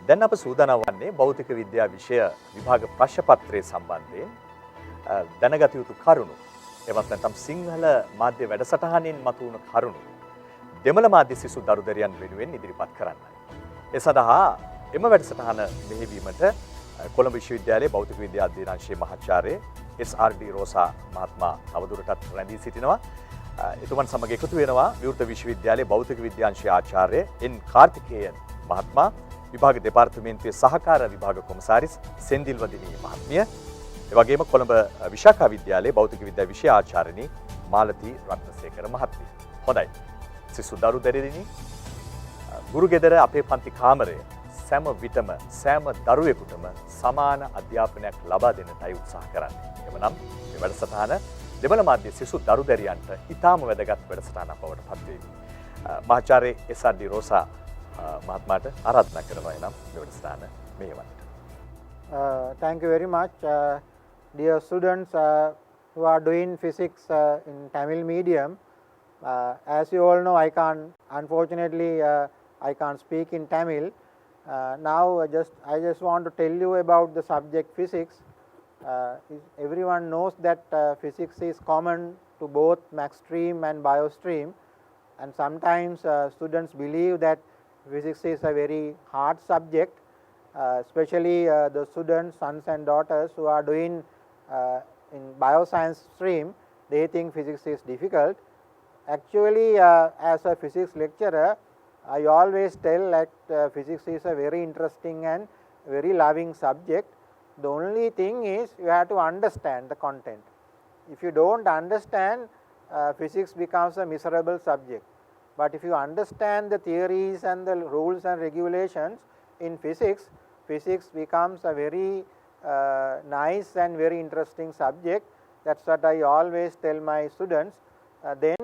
දැන් අප සූදානම් වන්නේ භෞතික විද්‍යා විෂය විභාග ප්‍රශ්න පත්‍රයේ සම්බන්ධයෙන් දැනගත යුතු කරුණු. එවත් නැත්නම් සිංහල මාධ්‍ය වැඩසටහනින් මතුවන කරුණු දෙමළ මාධ්‍ය සිසු දරුදරියන් වෙනුවෙන් ඉදිරිපත් කරන්නයි. ඒ සඳහා එම වැඩසටහන මෙහෙවීමට කොළඹ විශ්වවිද්‍යාලයේ භෞතික විද්‍යා අධ්‍යනාංශයේ මහාචාර්ය SRD රෝසා මහත්මයා තවදුරටත් රැඳී සිටිනවා. එතුමන් සමග එකතු වෙනවා විවෘත විශ්වවිද්‍යාලයේ භෞතික විද්‍යාංශයේ ආචාර්ය එන් කාර්තිකේයන් මහත්මයා, විභාග දෙපාර්තමේන්තුවේ සහකාර විභාග කොමසාරිස් සෙන්දිල්වදිනී මහත්මිය, ඒ වගේම කොළඹ විශාඛා විද්‍යාලයේ භෞතික විද්‍යා විෂය ආචාර්යනි මාලති රත්නසේකර මහත්මිය. හොඳයි. සිසු දරුදරියනි, ගුරු ගෙදර අපේ පන්ති කාමරය සෑම විටම සෑම දරුවෙකුටම සමාන අධ්‍යාපනයක් ලබා දෙන්නටයි උත්සාහ කරන්නේ. එමනම් මේ වැඩසටහන දෙමළ මාධ්‍ය සිසු දරුදරියන්ට ඉතාම වැදගත් වැඩසටහනක් බවට පත් වේවි. මහාචාර්ය SRD රෝසා මහත්මයාට ආරාධනා කරනවා එනම් මේ වැඩසටහන මෙහෙවන්න. Thank you very much, dear students who are doing physics in Tamil medium. As you all know, unfortunately, I can't speak in Tamil. Now, I just want to tell you about the subject physics. Everyone knows that physics is common to both max stream and bio stream, and sometimes students believe that physics is a very hard subject, especially the students, sons and daughters who are doing in bioscience stream. They think physics is difficult. Actually, as a physics lecturer, I always tell that physics is a very interesting and very loving subject. The only thing is you have to understand the content. If you don't understand, physics becomes a miserable subject. But if you understand the theories and the rules and regulations in physics, physics becomes a very nice and very interesting subject. That's what I always tell my students. Then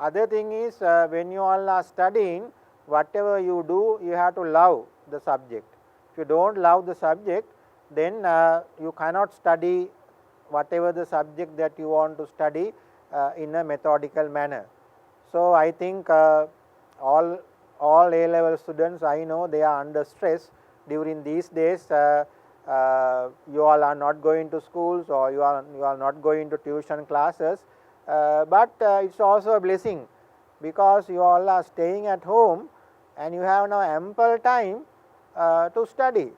other thing is when you all are studying, whatever you do, you have to love the subject. If you don't love the subject, then you cannot study whatever the subject that you want to study in a methodical manner. So I think all A-level students, I know they are under stress during these days. You all are not going to schools, or you are not going to tuition classes, but it's also a blessing because you all are staying at home and you have now ample time to study.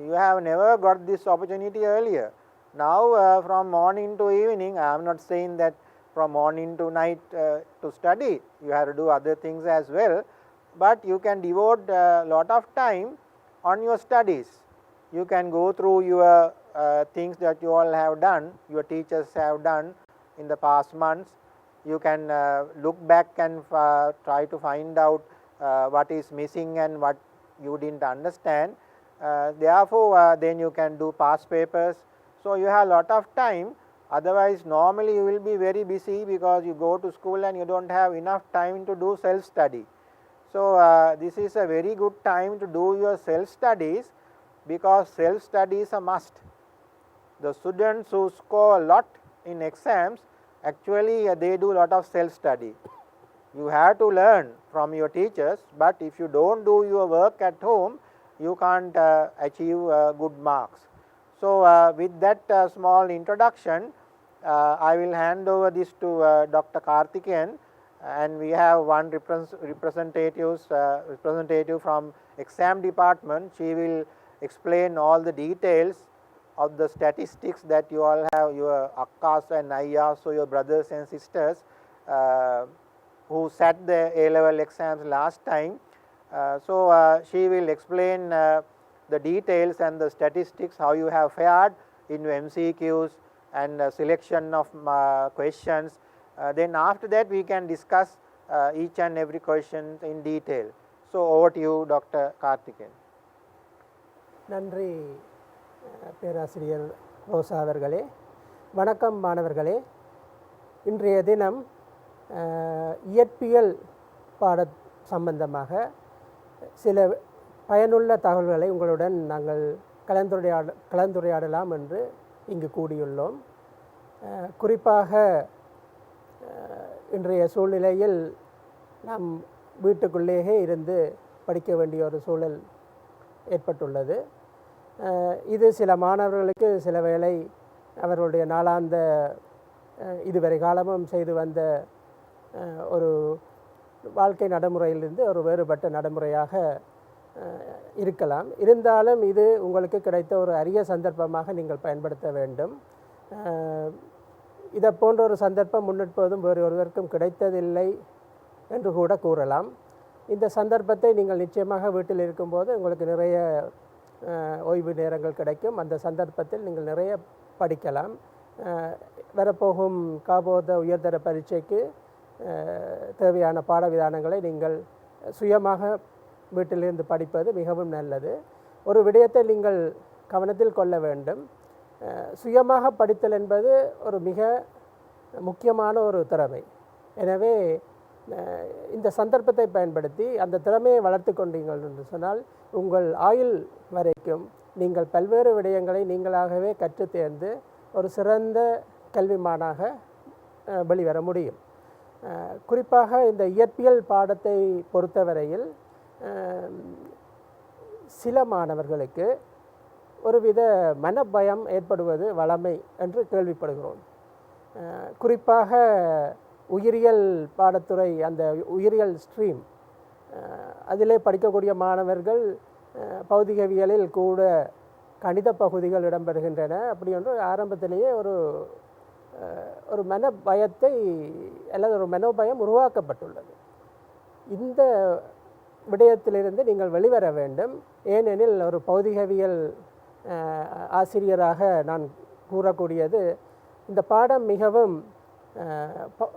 You have never got this opportunity earlier. Now from morning to evening, I am not saying that from morning to night to study, you have to do other things as well, but you can devote a lot of time on your studies. You can go through your things that you all have done, your teachers have done in the past months. You can look back and try to find out what is missing and what you didn't understand. Therefore, then you can do past papers. So you have a lot of time. Otherwise, normally you will be very busy because you go to school and you don't have enough time to do self-study. So this is a very good time to do your self-studies because self-study is a must. The students who score a lot in exams, actually they do a lot of self-study. You have to learn from your teachers, but if you don't do your work at home, you can't achieve good marks. So with that small introduction, I will hand over this to Dr. Karthikeyan, and we have one representative from exam department. She will explain all the details of the statistics that you all have, your akkas and ayyas, so your brothers and sisters who sat the A-level exams last time. So she will explain the details and the statistics, how you have fared in MCQs and selection of questions. Then after that we can discuss each and every question in detail. So over to you, Dr. Karthikeyan. நன்றி பேராசிரியர் ரோசா அவர்களே. வணக்கம் மாணவர்களே. இன்றைய தினம் இயற்பியல் பாட சம்பந்தமாக சில பயனுள்ள தகவல்களை உங்களுடன் நாங்கள் கலந்துரையாடலாம் என்று இங்கு கூடியுள்ளோம். குறிப்பாக இன்றைய சூழ்நிலையில் நாம் வீட்டுக்குள்ளேயே இருந்து படிக்க வேண்டிய ஒரு சூழல் ஏற்பட்டுள்ளது. இது சில மாணவர்களுக்கு சில வேளை அவர்களுடைய நாளாந்த இதுவரை காலமும் செய்து வந்த ஒரு வாழ்க்கை நடைமுறையிலிருந்து ஒரு வேறுபட்ட நடைமுறையாக இருக்கலாம். இருந்தாலும் இது உங்களுக்கு கிடைத்த ஒரு அரிய சந்தர்ப்பமாக நீங்கள் பயன்படுத்த வேண்டும். இதை போன்ற ஒரு சந்தர்ப்பம் முன்னெடுப்பதும் வேறு ஒருவருக்கும் கிடைத்ததில்லை என்று கூட கூறலாம். இந்த சந்தர்ப்பத்தை நீங்கள் நிச்சயமாக வீட்டில் இருக்கும்போது உங்களுக்கு நிறைய ஓய்வு நேரங்கள் கிடைக்கும். அந்த சந்தர்ப்பத்தில் நீங்கள் நிறைய படிக்கலாம். வரப்போகும் காபோத உயர்தர பரீட்சைக்கு தேவையான பாடவிதானங்களை நீங்கள் சுயமாக வீட்டிலிருந்து படிப்பது மிகவும் நல்லது. ஒரு விடயத்தை நீங்கள் கவனத்தில் கொள்ள வேண்டும். சுயமாக படித்தல் என்பது ஒரு மிக முக்கியமான ஒரு திறமை. எனவே இந்த சந்தர்ப்பத்தை பயன்படுத்தி அந்த திறமையை வளர்த்து கொண்டீர்கள் என்று சொன்னால் உங்கள் ஆயுள் வரைக்கும் நீங்கள் பல்வேறு விடயங்களை நீங்களாகவே கற்று தேர்ந்து ஒரு சிறந்த கல்விமானாக வெளிவர முடியும். குறிப்பாக இந்த இயற்பியல் பாடத்தை பொறுத்தவரையில் சில மாணவர்களுக்கு ஒருவித மனப்பயம் ஏற்படுவது வழமை என்று கேள்விப்படுகிறோம். குறிப்பாக உயிரியல் பாடத்துறை, அந்த உயிரியல் ஸ்ட்ரீம் அதிலே படிக்கக்கூடிய மாணவர்கள் பௌதிகவியலில் கூட கணித பகுதிகள் இடம்பெறுகின்றன. அப்படி ஒன்று ஆரம்பத்திலேயே ஒரு மனபயத்தை அல்லது ஒரு மனோபயம் உருவாக்கப்பட்டுள்ளது. இந்த விடயத்திலிருந்து நீங்கள் வெளிவர வேண்டும். ஏனெனில் ஒரு பௌதிகவியல் ஆசிரியராக நான் கூறக்கூடியது, இந்த பாடம் மிகவும்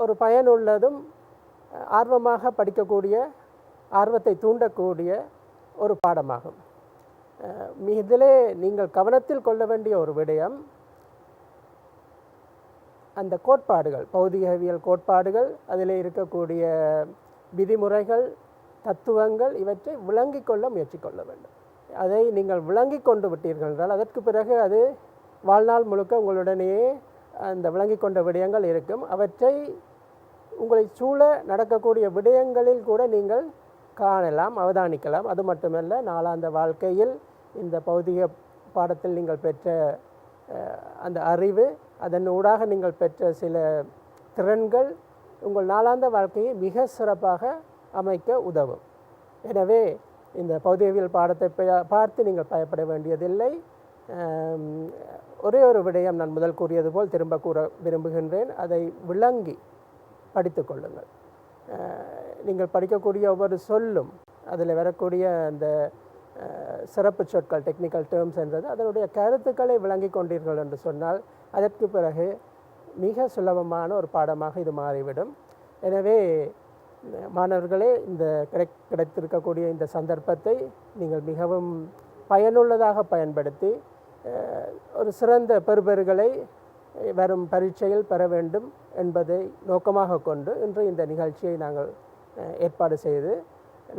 ஒரு பயனுள்ளதும் ஆர்வமாக படிக்கக்கூடிய, ஆர்வத்தை தூண்டக்கூடிய ஒரு பாடமாகும். இதிலே நீங்கள் கவனத்தில் கொள்ள வேண்டிய ஒரு விடயம், அந்த கோட்பாடுகள், பௌதிகவியல் கோட்பாடுகள், அதில் இருக்கக்கூடிய விதிமுறைகள், தத்துவங்கள், இவற்றை விளங்கிக் கொள்ள முயற்சி கொள்ள வேண்டும். அதை நீங்கள் விளங்கி கொண்டு விட்டீர்கள் என்றால் அதற்கு பிறகு அது வாழ்நாள் முழுக்க உங்களுடனேயே அந்த விளங்கி கொண்ட விடயங்கள் இருக்கும். அவற்றை உங்களை சூழ நடக்கக்கூடிய விடயங்களில் கூட நீங்கள் காணலாம், அவதானிக்கலாம். அது மட்டுமல்ல, நாளாந்த வாழ்க்கையில் இந்த பௌதிக பாடத்தில் நீங்கள் பெற்ற அந்த அறிவு, அதன் ஊடாக நீங்கள் பெற்ற சில திறன்கள் உங்கள் நாளாந்த வாழ்க்கையை மிக சிறப்பாக அமைக்க உதவும். எனவே இந்த பௌதிகவியல் பாடத்தை பார்த்து நீங்கள் பயப்பட வேண்டியதில்லை. ஒரே ஒரு விடயம் நான் முதல் கூறியது போல் திரும்ப கூற விரும்புகின்றேன். அதை விளங்கி படித்து கொள்ளுங்கள். நீங்கள் படிக்கக்கூடிய ஒவ்வொரு சொல்லும், அதில் வரக்கூடிய அந்த சிறப்பு சொற்கள், டெக்னிக்கல் டேர்ம்ஸ் என்றது, அதனுடைய கருத்துக்களை விளங்கி கொண்டீர்கள் என்று சொன்னால் அதற்கு பிறகு மிக சுலபமான ஒரு பாடமாக இது மாறிவிடும். எனவே மாணவர்களே, இந்த கிடைத்திருக்கக்கூடிய இந்த சந்தர்ப்பத்தை நீங்கள் மிகவும் பயனுள்ளதாக பயன்படுத்தி ஒரு சிறந்த பெறுபேறுகளை வரும் பரீட்சையில் பெற வேண்டும் என்பதை நோக்கமாக கொண்டு இன்று இந்த நிகழ்ச்சியை நாங்கள் ஏற்பாடு செய்து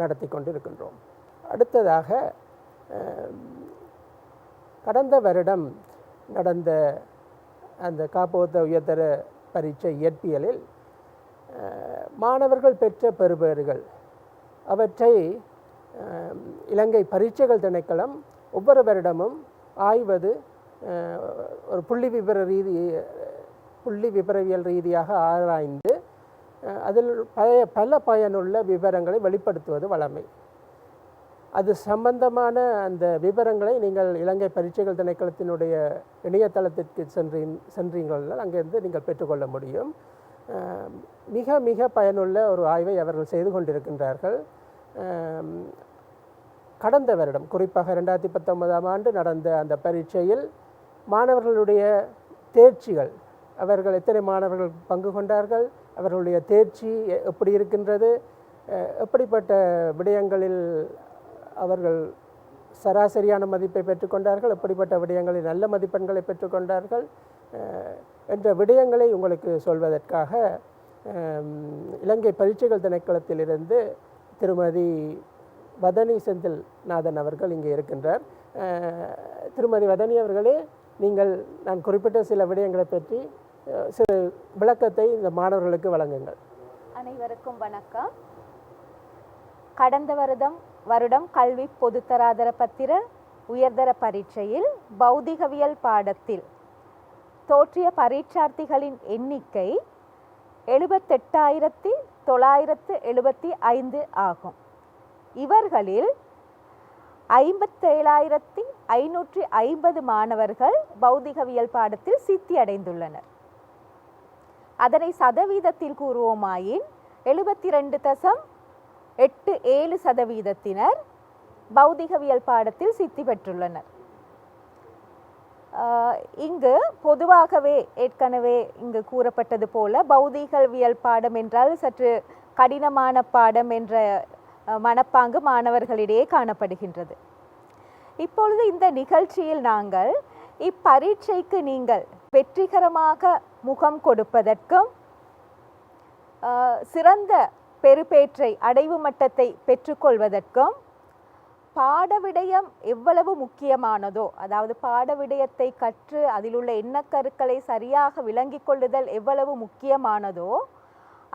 நடத்தி கொண்டிருக்கின்றோம். அடுத்ததாக, கடந்த வருடம் நடந்த அந்த காப்போத உயர்தர பரீட்சை இயற்பியலில் மாணவர்கள் பெற்ற பெறுபேறுகள், அவற்றை இலங்கை பரீட்சைகள் திணைக்களம் ஒவ்வொரு வருடமும் ஆய்வது, ஒரு புள்ளி விபரவியல் ரீதியாக ஆராய்ந்து அதில் பல பயனுள்ள விவரங்களை வெளிப்படுத்துவது வழமை. அது சம்பந்தமான அந்த விவரங்களை நீங்கள் இலங்கை பரீட்சைகள் திணைக்களத்தினுடைய இணையதளத்திற்கு சென்றீர்கள், அங்கிருந்து நீங்கள் பெற்றுக்கொள்ள முடியும். மிக மிக பயனுள்ள ஒரு ஆய்வை அவர்கள் செய்து கொண்டிருக்கின்றார்கள். கடந்த வருடம், குறிப்பாக 2019ஆம் ஆண்டு நடந்த அந்த பரீட்சையில் மாணவர்களுடைய தேர்ச்சிகள், அவர்கள் எத்தனை மாணவர்கள் பங்கு கொண்டார்கள், அவர்களுடைய தேர்ச்சி எப்படி இருக்கின்றது, எப்படிப்பட்ட விடயங்களில் அவர்கள் சராசரியான மதிப்பை பெற்றுக்கொண்டார்கள், எப்படிப்பட்ட விடயங்களில் நல்ல மதிப்பெண்களை பெற்றுக்கொண்டார்கள் என்ற விடயங்களை உங்களுக்கு சொல்வதற்காக இலங்கை பரீட்சைகள் திணைக்களத்திலிருந்து திருமதி வதனி செந்தில்நாதன் அவர்கள் இங்கே இருக்கின்றார். திருமதி வதனி அவர்களே, நீங்கள் நான் குறிப்பிட்ட சில விடயங்களை பற்றி சிறு விளக்கத்தை இந்த மாணவர்களுக்கு வழங்குங்கள். அனைவருக்கும் வணக்கம். கடந்த வருடம் வருடம் கல்வி பொதுத்தராதர பத்திர உயர்தர பரீட்சையில் பௌதிகவியல் பாடத்தில் தோற்றிய பரீட்சார்த்திகளின் எண்ணிக்கை 78,975 ஆகும். இவர்களில் 57,550 மாணவர்கள் பௌதிகவியல் பாடத்தில் சித்தி அடைந்துள்ளனர். அதனை சதவீதத்தில் கூறுவோமாயின் 72.87% பௌதிகவியல் பாடத்தில் சித்தி பெற்றுள்ளனர். இங்கு பொதுவாகவே ஏற்கனவே இங்கு கூறப்பட்டது போல பௌதிகவியல் பாடம் என்றால் சற்று கடினமான பாடம் என்ற மனப்பாங்கு மாணவர்களிடையே காணப்படுகின்றது. இப்பொழுது இந்த நிகழ்ச்சியில் நாங்கள் இப்பரீட்சைக்கு நீங்கள் வெற்றிகரமாக முகம் கொடுப்பதற்கும் சிறந்த பெறுபேற்றை அடைவு மட்டத்தை பெற்றுக்கொள்வதற்கும் பாடவிடயம் எவ்வளவு முக்கியமானதோ, அதாவது பாடவிடயத்தை கற்று அதில் உள்ள எண்ணக்கருக்களை சரியாக விளங்கிக் கொள்ளுதல் எவ்வளவு முக்கியமானதோ,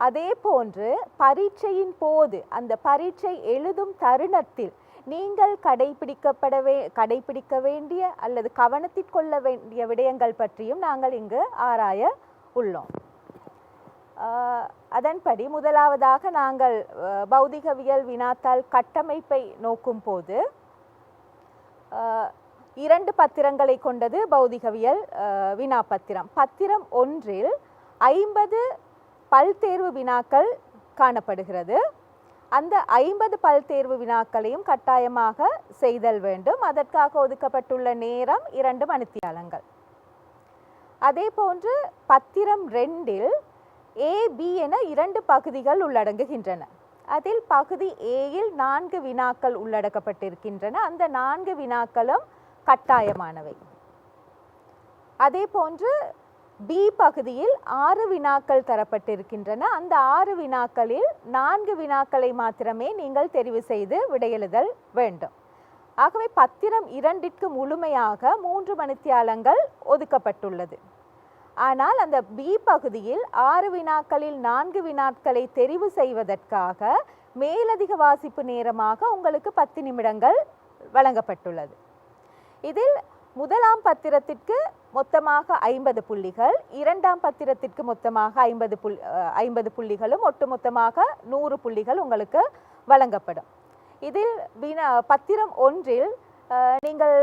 அதே போன்று பரீட்சையின் போது அந்த பரீட்சை எழுதும் தருணத்தில் நீங்கள் கடைபிடிக்க வேண்டிய அல்லது கவனத்தில் கொள்ள வேண்டிய விடயங்கள் பற்றியும் நாங்கள் இங்கு ஆராய உள்ளோம். அதன்படி முதலாவதாக நாங்கள் பௌதிகவியல் வினாத்தாள் கட்டமைப்பை நோக்கும் போது 2 பத்திரங்களை கொண்டது பௌதிகவியல் வினாப்பத்திரம். பத்திரம் 1இல் 50 பல்தேர்வு வினாக்கள் காணப்படுகிறது. அந்த 50 பல்தேர்வு வினாக்களையும் கட்டாயமாக செய்தல் வேண்டும். அதற்காக ஒதுக்கப்பட்டுள்ள நேரம் 2 மணித்தியாலங்கள். அதே போன்று பத்திரம் 2இல் A, B என 2 பகுதிகள் உள்ளடங்குகின்றன. அதில் பகுதி Aயில் 4 வினாக்கள் உள்ளடக்கப்பட்டிருக்கின்றன. அந்த 4 வினாக்களும் கட்டாயமானவை. அதே போன்று B பகுதியில் 6 வினாக்கள் தரப்பட்டிருக்கின்றன. அந்த 6 வினாக்களில் 4 வினாக்களை மாத்திரமே நீங்கள் தெரிவு செய்து விடையெழுதல் வேண்டும். ஆகவே பத்திரம் 2ற்கு முழுமையாக 3 மணித்தியாலங்கள் ஒதுக்கப்பட்டுள்ளது. ஆனால் அந்த B பகுதியில் 6 வினாக்களில் 4 வினாக்களை தெரிவு செய்வதற்காக மேலதிக வாசிப்பு நேரமாக உங்களுக்கு 10 நிமிடங்கள் வழங்கப்பட்டுள்ளது. இதில் முதலாம் பத்திரத்திற்கு மொத்தமாக 50 புள்ளிகள், 2ஆம் பத்திரத்திற்கு மொத்தமாக 50 புள்ளிகளும் ஒட்டுமொத்தமாக 100 புள்ளிகள் உங்களுக்கு வழங்கப்படும். இதில் பத்திரம் 1இல் நீங்கள்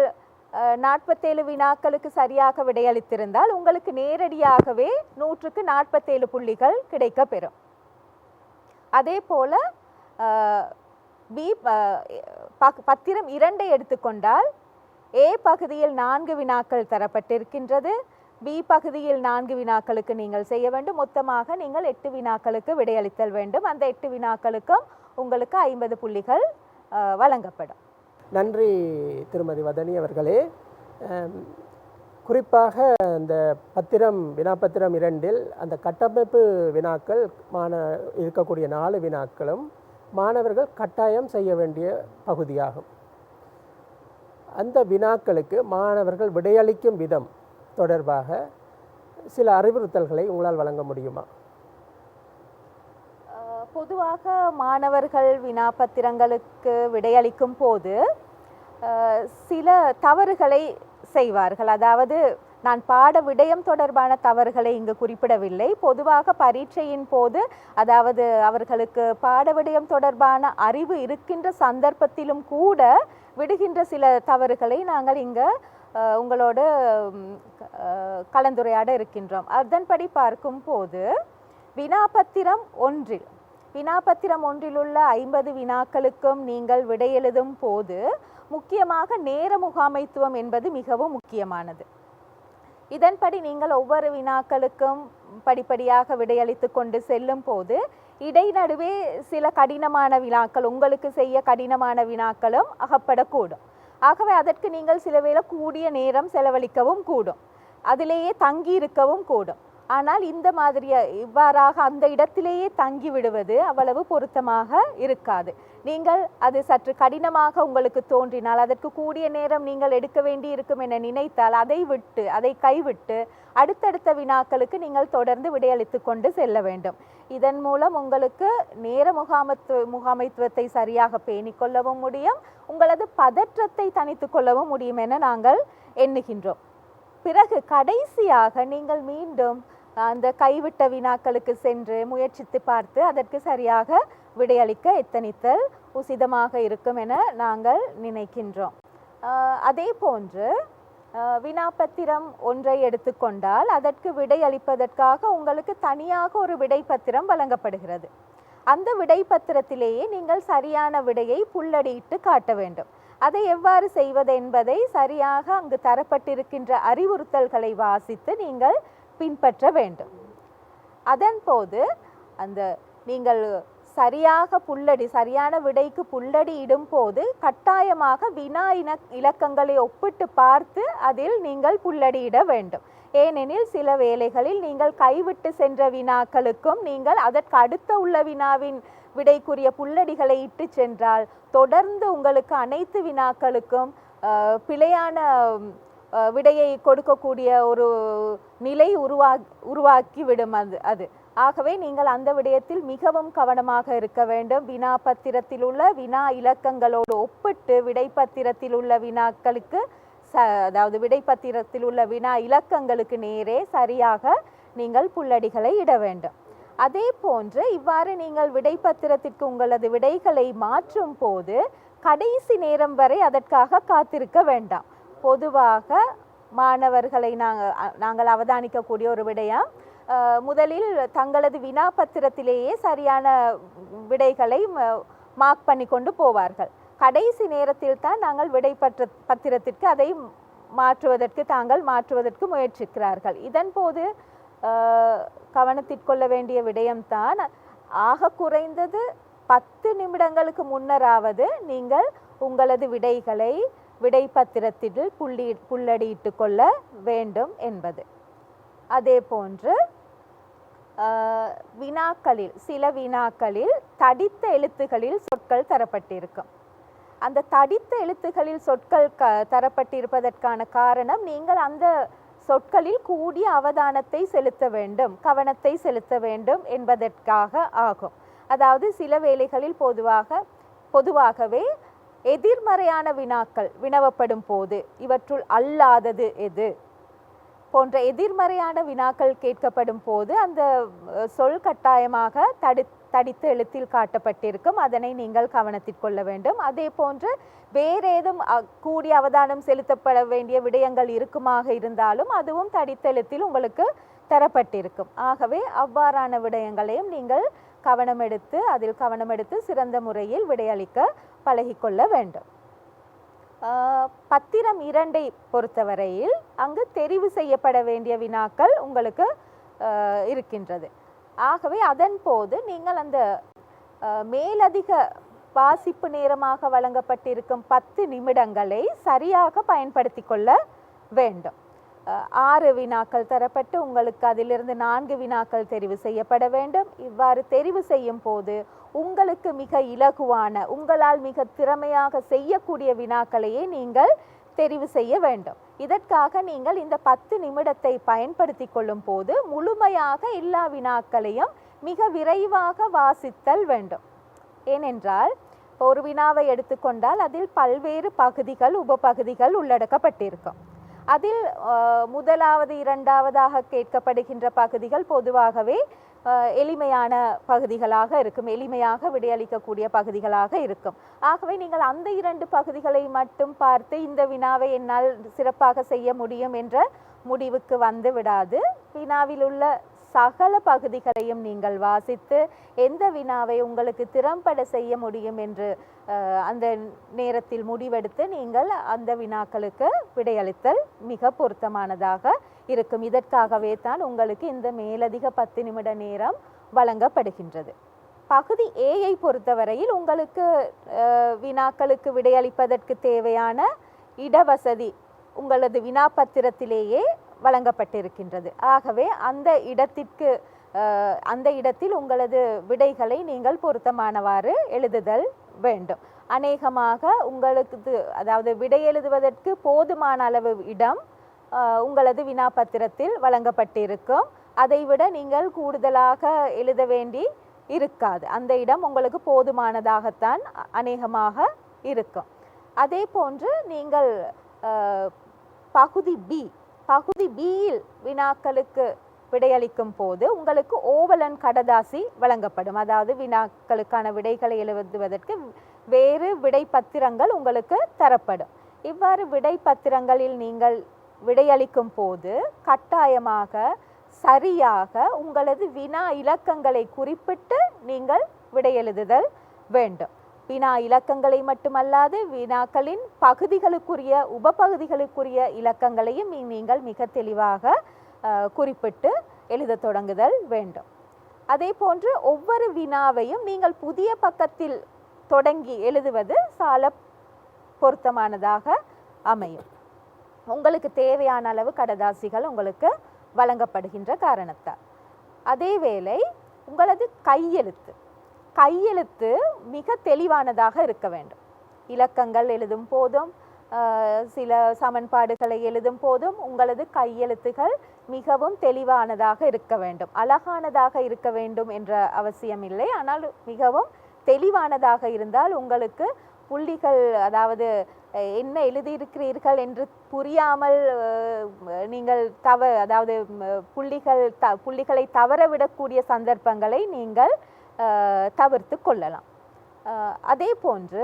47 வினாக்களுக்கு சரியாக விடையளித்திருந்தால் உங்களுக்கு நேரடியாகவே 100க்கு 47 புள்ளிகள் கிடைக்கப்பெறும். அதே போல பத்திரம் 2ஐ எடுத்துக்கொண்டால் A பகுதியில் 4 வினாக்கள் தரப்பட்டிருக்கின்றது. B பகுதியில் 4 வினாக்களுக்கு நீங்கள் செய்ய வேண்டும். மொத்தமாக நீங்கள் 8 வினாக்களுக்கு விடையளித்தல் வேண்டும். அந்த 8 வினாக்களுக்கும் உங்களுக்கு 50 புள்ளிகள் வழங்கப்படும். நன்றி திருமதி வதனி அவர்களே. குறிப்பாக இந்த வினாப்பத்திரம் 2இல் அந்த கட்டமைப்பு வினாக்கள் இருக்கக்கூடிய 4 வினாக்களும் மாணவர்கள் கட்டாயம் செய்ய வேண்டிய பகுதியாகும். அந்த வினாக்களுக்கு மாணவர்கள் விடையளிக்கும் விதம் தொடர்பாக சில அறிவுறுத்தல்களை உங்களால் வழங்க முடியுமா? பொதுவாக மாணவர்கள் வினாப்பத்திரங்களுக்கு விடையளிக்கும் போது சில தவறுகளை செய்வார்கள். அதாவது நான் பாட விடயம் தொடர்பான தவறுகளை இங்கு குறிப்பிடவில்லை. பொதுவாக பரீட்சையின் போது, அதாவது அவர்களுக்கு பாட விடயம் தொடர்பான அறிவு இருக்கின்ற சந்தர்ப்பத்திலும் கூட விடுகின்ற சில தவறுகளை நாங்கள் இங்கு உங்களோடு கலந்துரையாட இருக்கின்றோம். அதன்படி பார்க்கும் போது வினாப்பத்திரம் 1இல் உள்ள 50 வினாக்களுக்கும் நீங்கள் விடையெழுதும் போது முக்கியமாக நேர முகாமைத்துவம் என்பது மிகவும் முக்கியமானது. இதன்படி நீங்கள் ஒவ்வொரு வினாக்களுக்கும் படிப்படியாக விடையளித்து கொண்டு செல்லும் போது இடைநடுவே சில கடினமான வினாக்கள், உங்களுக்கு செய்ய கடினமான வினாக்களும் அகப்படக்கூடும். ஆகவே அதற்கு நீங்கள் சில வேளை கூடிய நேரம் செலவழிக்கவும் கூடும், அதிலேயே தங்கி இருக்கவும் கூடும். ஆனால் இந்த மாதிரியா இவ்வாறாக அந்த இடத்திலேயே தங்கி விடுவது அவ்வளவு பொருத்தமாக இருக்காது. நீங்கள் அது சற்று கடினமாக உங்களுக்கு தோன்றினால், அதற்கு கூடிய நேரம் நீங்கள் எடுக்க வேண்டி இருக்கும் என நினைத்தால் அதை கைவிட்டு அடுத்தடுத்த வினாக்களுக்கு நீங்கள் தொடர்ந்து விடையளித்து கொண்டு செல்ல வேண்டும். இதன் மூலம் உங்களுக்கு நேர முகாமைத்துவத்தை சரியாக பேணிக்கொள்ளவும் முடியும், உங்களது பதற்றத்தை தணித்து கொள்ளவும் முடியும் என நாங்கள் எண்ணுகின்றோம். பிறகு கடைசியாக நீங்கள் மீண்டும் அந்த கைவிட்ட வினாக்களுக்கு சென்று முயற்சித்து பார்த்து அதற்கு சரியாக விடையளிக்க எத்தனித்தல் உசிதமாக இருக்கும் என நாங்கள் நினைக்கின்றோம். அதே போன்று வினாப்பத்திரம் ஒன்றை எடுத்துக்கொண்டால் அதற்கு விடையளிப்பதற்காக உங்களுக்கு தனியாக ஒரு விடைப்பத்திரம் வழங்கப்படுகிறது. அந்த விடைப்பத்திரத்திலேயே நீங்கள் சரியான விடையை புல்லடியிட்டு காட்ட வேண்டும். அதை எவ்வாறு செய்வது என்பதை சரியாக அங்கு தரப்பட்டிருக்கின்ற அறிவுறுத்தல்களை வாசித்து நீங்கள் பின்பற்ற வேண்டும். அதன் போது அந்த நீங்கள் சரியான விடைக்கு புல்லடி இடும் போது கட்டாயமாக வினா இலக்கங்களை ஒப்பிட்டு பார்த்து அதில் நீங்கள் புல்லடியிட வேண்டும். ஏனெனில் சில வேளைகளில் நீங்கள் கைவிட்டு சென்ற வினாக்களுக்கும் நீங்கள் அதற்கு அடுத்த உள்ள வினாவின் விடைக்குரிய புல்லடிகளை இட்டு சென்றால் தொடர்ந்து உங்களுக்கு அனைத்து வினாக்களுக்கும் பிழையான விடையை கொடுக்கக்கூடிய ஒரு நிலை உருவாக்கிவிடும் அது. ஆகவே நீங்கள் அந்த விடயத்தில் மிகவும் கவனமாக இருக்க வேண்டும். வினாப்பத்திரத்தில் உள்ள வினா இலக்கங்களோடு ஒப்பிட்டு விடைப்பத்திரத்தில் உள்ள வினாக்களுக்கு அதாவது விடைப்பத்திரத்தில் உள்ள வினா இலக்கங்களுக்கு நேரே சரியாக நீங்கள் புல்லடிகளை இட வேண்டும். அதே போன்று இவ்வாறு நீங்கள் விடைப்பத்திரத்திற்கு உங்களது விடைகளை மாற்றும் போது கடைசி நேரம் வரை அதற்காக காத்திருக்க வேண்டாம். பொதுவாக மாணவர்களை நாங்கள் அவதானிக்கக்கூடிய ஒரு விடயம், முதலில் தங்களது வினாப்பத்திரத்திலேயே சரியான விடைகளை மார்க் பண்ணி கொண்டு போவார்கள். கடைசி நேரத்தில் தான் நாங்கள் பத்திரத்திற்கு அதை மாற்றுவதற்கு முயற்சிக்கிறார்கள். இதன் போது கவனத்திற்கொள்ள வேண்டிய விடயம்தான், ஆக குறைந்தது 10 நிமிடங்களுக்கு முன்னராவது நீங்கள் உங்களது விடைகளை விடைப்பத்திரத்தில் புல்லடியிட்டு கொள்ள வேண்டும் என்பது. அதே போன்று சில வினாக்களில் தடித்த எழுத்துகளில் சொற்கள் தரப்பட்டிருக்கும். அந்த தடித்த எழுத்துகளில் சொற்கள் தரப்பட்டிருப்பதற்கான காரணம், நீங்கள் அந்த சொற்களில் கூடிய அவதானத்தை செலுத்த வேண்டும், கவனத்தை செலுத்த வேண்டும் என்பதற்காக ஆகும். அதாவது சில வேளைகளில் பொதுவாகவே எதிர்மறையான வினாக்கள் வினவப்படும் போது இவற்றுள் அல்லாதது எது போன்ற எதிர்மறையான வினாக்கள் கேட்கப்படும் போது அந்த சொல் கட்டாயமாக தடித்த எழுத்தில் காட்டப்பட்டிருக்கும். அதனை நீங்கள் கவனத்தில் கொள்ள வேண்டும். அதே போன்று வேறேதும் கூடிய அவதானம் செலுத்தப்பட வேண்டிய விடயங்கள் இருக்குமாக இருந்தாலும் அதுவும் தடித்த எழுத்தில் உங்களுக்கு தரப்பட்டிருக்கும். ஆகவே அவ்வாறான விடயங்களையும் நீங்கள் அதில் கவனம் எடுத்து சிறந்த முறையில் விடையளிக்க பழகிக்கொள்ள வேண்டும். பத்திரம் 2ஐ பொறுத்தவரையில் அங்கு தெரிவு செய்யப்பட வேண்டிய வினாக்கள் உங்களுக்கு இருக்கின்றது. ஆகவே அதன் போது நீங்கள் அந்த மேலதிக வாசிப்பு நேரமாக வழங்கப்பட்டிருக்கும் 10 நிமிடங்களை சரியாக பயன்படுத்தி கொள்ள வேண்டும். 6 வினாக்கள் தரப்பட்டு உங்களுக்கு அதிலிருந்து 4 வினாக்கள் தெரிவு செய்யப்பட வேண்டும். இவ்வாறு தெரிவு செய்யும் போது உங்களுக்கு மிக இலகுவான, உங்களால் மிக திறமையாக செய்யக்கூடிய வினாக்களையே நீங்கள் தெரிவு செய்ய வேண்டும். இதற்காக நீங்கள் இந்த 10 நிமிடத்தை பயன்படுத்தி கொள்ளும் போது முழுமையாக எல்லா வினாக்களையும் மிக விரைவாக வாசித்தல் வேண்டும். ஏனென்றால் ஒரு வினாவை எடுத்துக்கொண்டால் அதில் பல்வேறு பகுதிகள், உபபகுதிகள் உள்ளடக்கப்பட்டிருக்கும். அதில் முதலாவது, இரண்டாவதாக கேட்கப்படுகின்ற பகுதிகள் பொதுவாகவே எளிமையான பகுதிகளாக இருக்கும், எளிமையாக விடையளிக்கக்கூடிய பகுதிகளாக இருக்கும். ஆகவே நீங்கள் அந்த 2 பகுதிகளை மட்டும் பார்த்து இந்த வினாவை என்னால் சிறப்பாக செய்ய முடியும் என்ற முடிவுக்கு வந்து விடாது. வினாவில் உள்ள சகல பகுதிகளையும் நீங்கள் வாசித்து எந்த வினாவை உங்களுக்கு திறம்பட செய்ய முடியும் என்று அந்த நேரத்தில் முடிவெடுத்து நீங்கள் அந்த வினாக்களுக்கு விடையளித்தல் மிக பொருத்தமானதாக இருக்கும். இதற்காகவே தான் உங்களுக்கு இந்த மேலதிக 10 நிமிட நேரம் வழங்கப்படுகின்றது. பகுதி ஏயை பொறுத்தவரையில் உங்களுக்கு வினாக்களுக்கு விடையளிப்பதற்கு தேவையான இடவசதி உங்களது வினாப்பத்திரத்திலேயே வழங்கப்பட்டிருக்கின்றது. ஆகவே அந்த இடத்தில் உங்களது விடைகளை நீங்கள் பொருத்தமானவாறு எழுதுதல் வேண்டும். அநேகமாக உங்களுக்கு அதாவது விடை எழுதுவதற்கு போதுமான அளவு இடம் உங்களது வினாப்பத்திரத்தில் வழங்கப்பட்டிருக்கும். அதைவிட நீங்கள் கூடுதலாக எழுத வேண்டி இருக்காது. அந்த இடம் உங்களுக்கு போதுமானதாகத்தான் அநேகமாக இருக்கும். அதே போன்று நீங்கள் பகுதி பியில் வினாக்களுக்கு விடையளிக்கும் போது உங்களுக்கு ஓவலன் கடதாசி வழங்கப்படும். அதாவது வினாக்களுக்கான விடைகளை எழுதுவதற்கு வேறு விடை பத்திரங்கள் உங்களுக்கு தரப்படும். இவ்வாறு விடை பத்திரங்களில் நீங்கள் விடையளிக்கும் போது கட்டாயமாக சரியாக உங்களது வினா இலக்கங்களை குறிப்பிட்டு நீங்கள் விடையெழுதுதல் வேண்டும். வினா இலக்கங்களை மட்டுமல்லாது வினாக்களின் பகுதிகளுக்குரிய உபபகுதிகளுக்குரிய இலக்கங்களையும் நீங்கள் மிக தெளிவாக குறிப்பிட்டு எழுத தொடங்குதல் வேண்டும். அதே போன்று ஒவ்வொரு வினாவையும் நீங்கள் புதிய பக்கத்தில் தொடங்கி எழுதுவது சால பொருத்தமானதாக அமையும். உங்களுக்கு தேவையான அளவு கடதாசிகள் உங்களுக்கு வழங்கப்படுகின்ற காரணத்தால். அதேவேளை உங்களது கையெழுத்து மிக தெளிவானதாக இருக்க வேண்டும். இலக்கங்கள் எழுதும் போதும் சில சமன்பாடுகளை எழுதும் போதும் உங்களது கையெழுத்துகள் மிகவும் தெளிவானதாக இருக்க வேண்டும். அழகானதாக இருக்க வேண்டும் என்ற அவசியம் இல்லை. ஆனால் மிகவும் தெளிவானதாக இருந்தால் உங்களுக்கு புள்ளிகள் அதாவது என்ன எழுதியிருக்கிறீர்கள் என்று புரியாமல் நீங்கள் அதாவது புள்ளிகளை தவறவிடக்கூடிய சந்தர்ப்பங்களை நீங்கள் தவிர்த்து கொள்ளலாம். அதே போன்று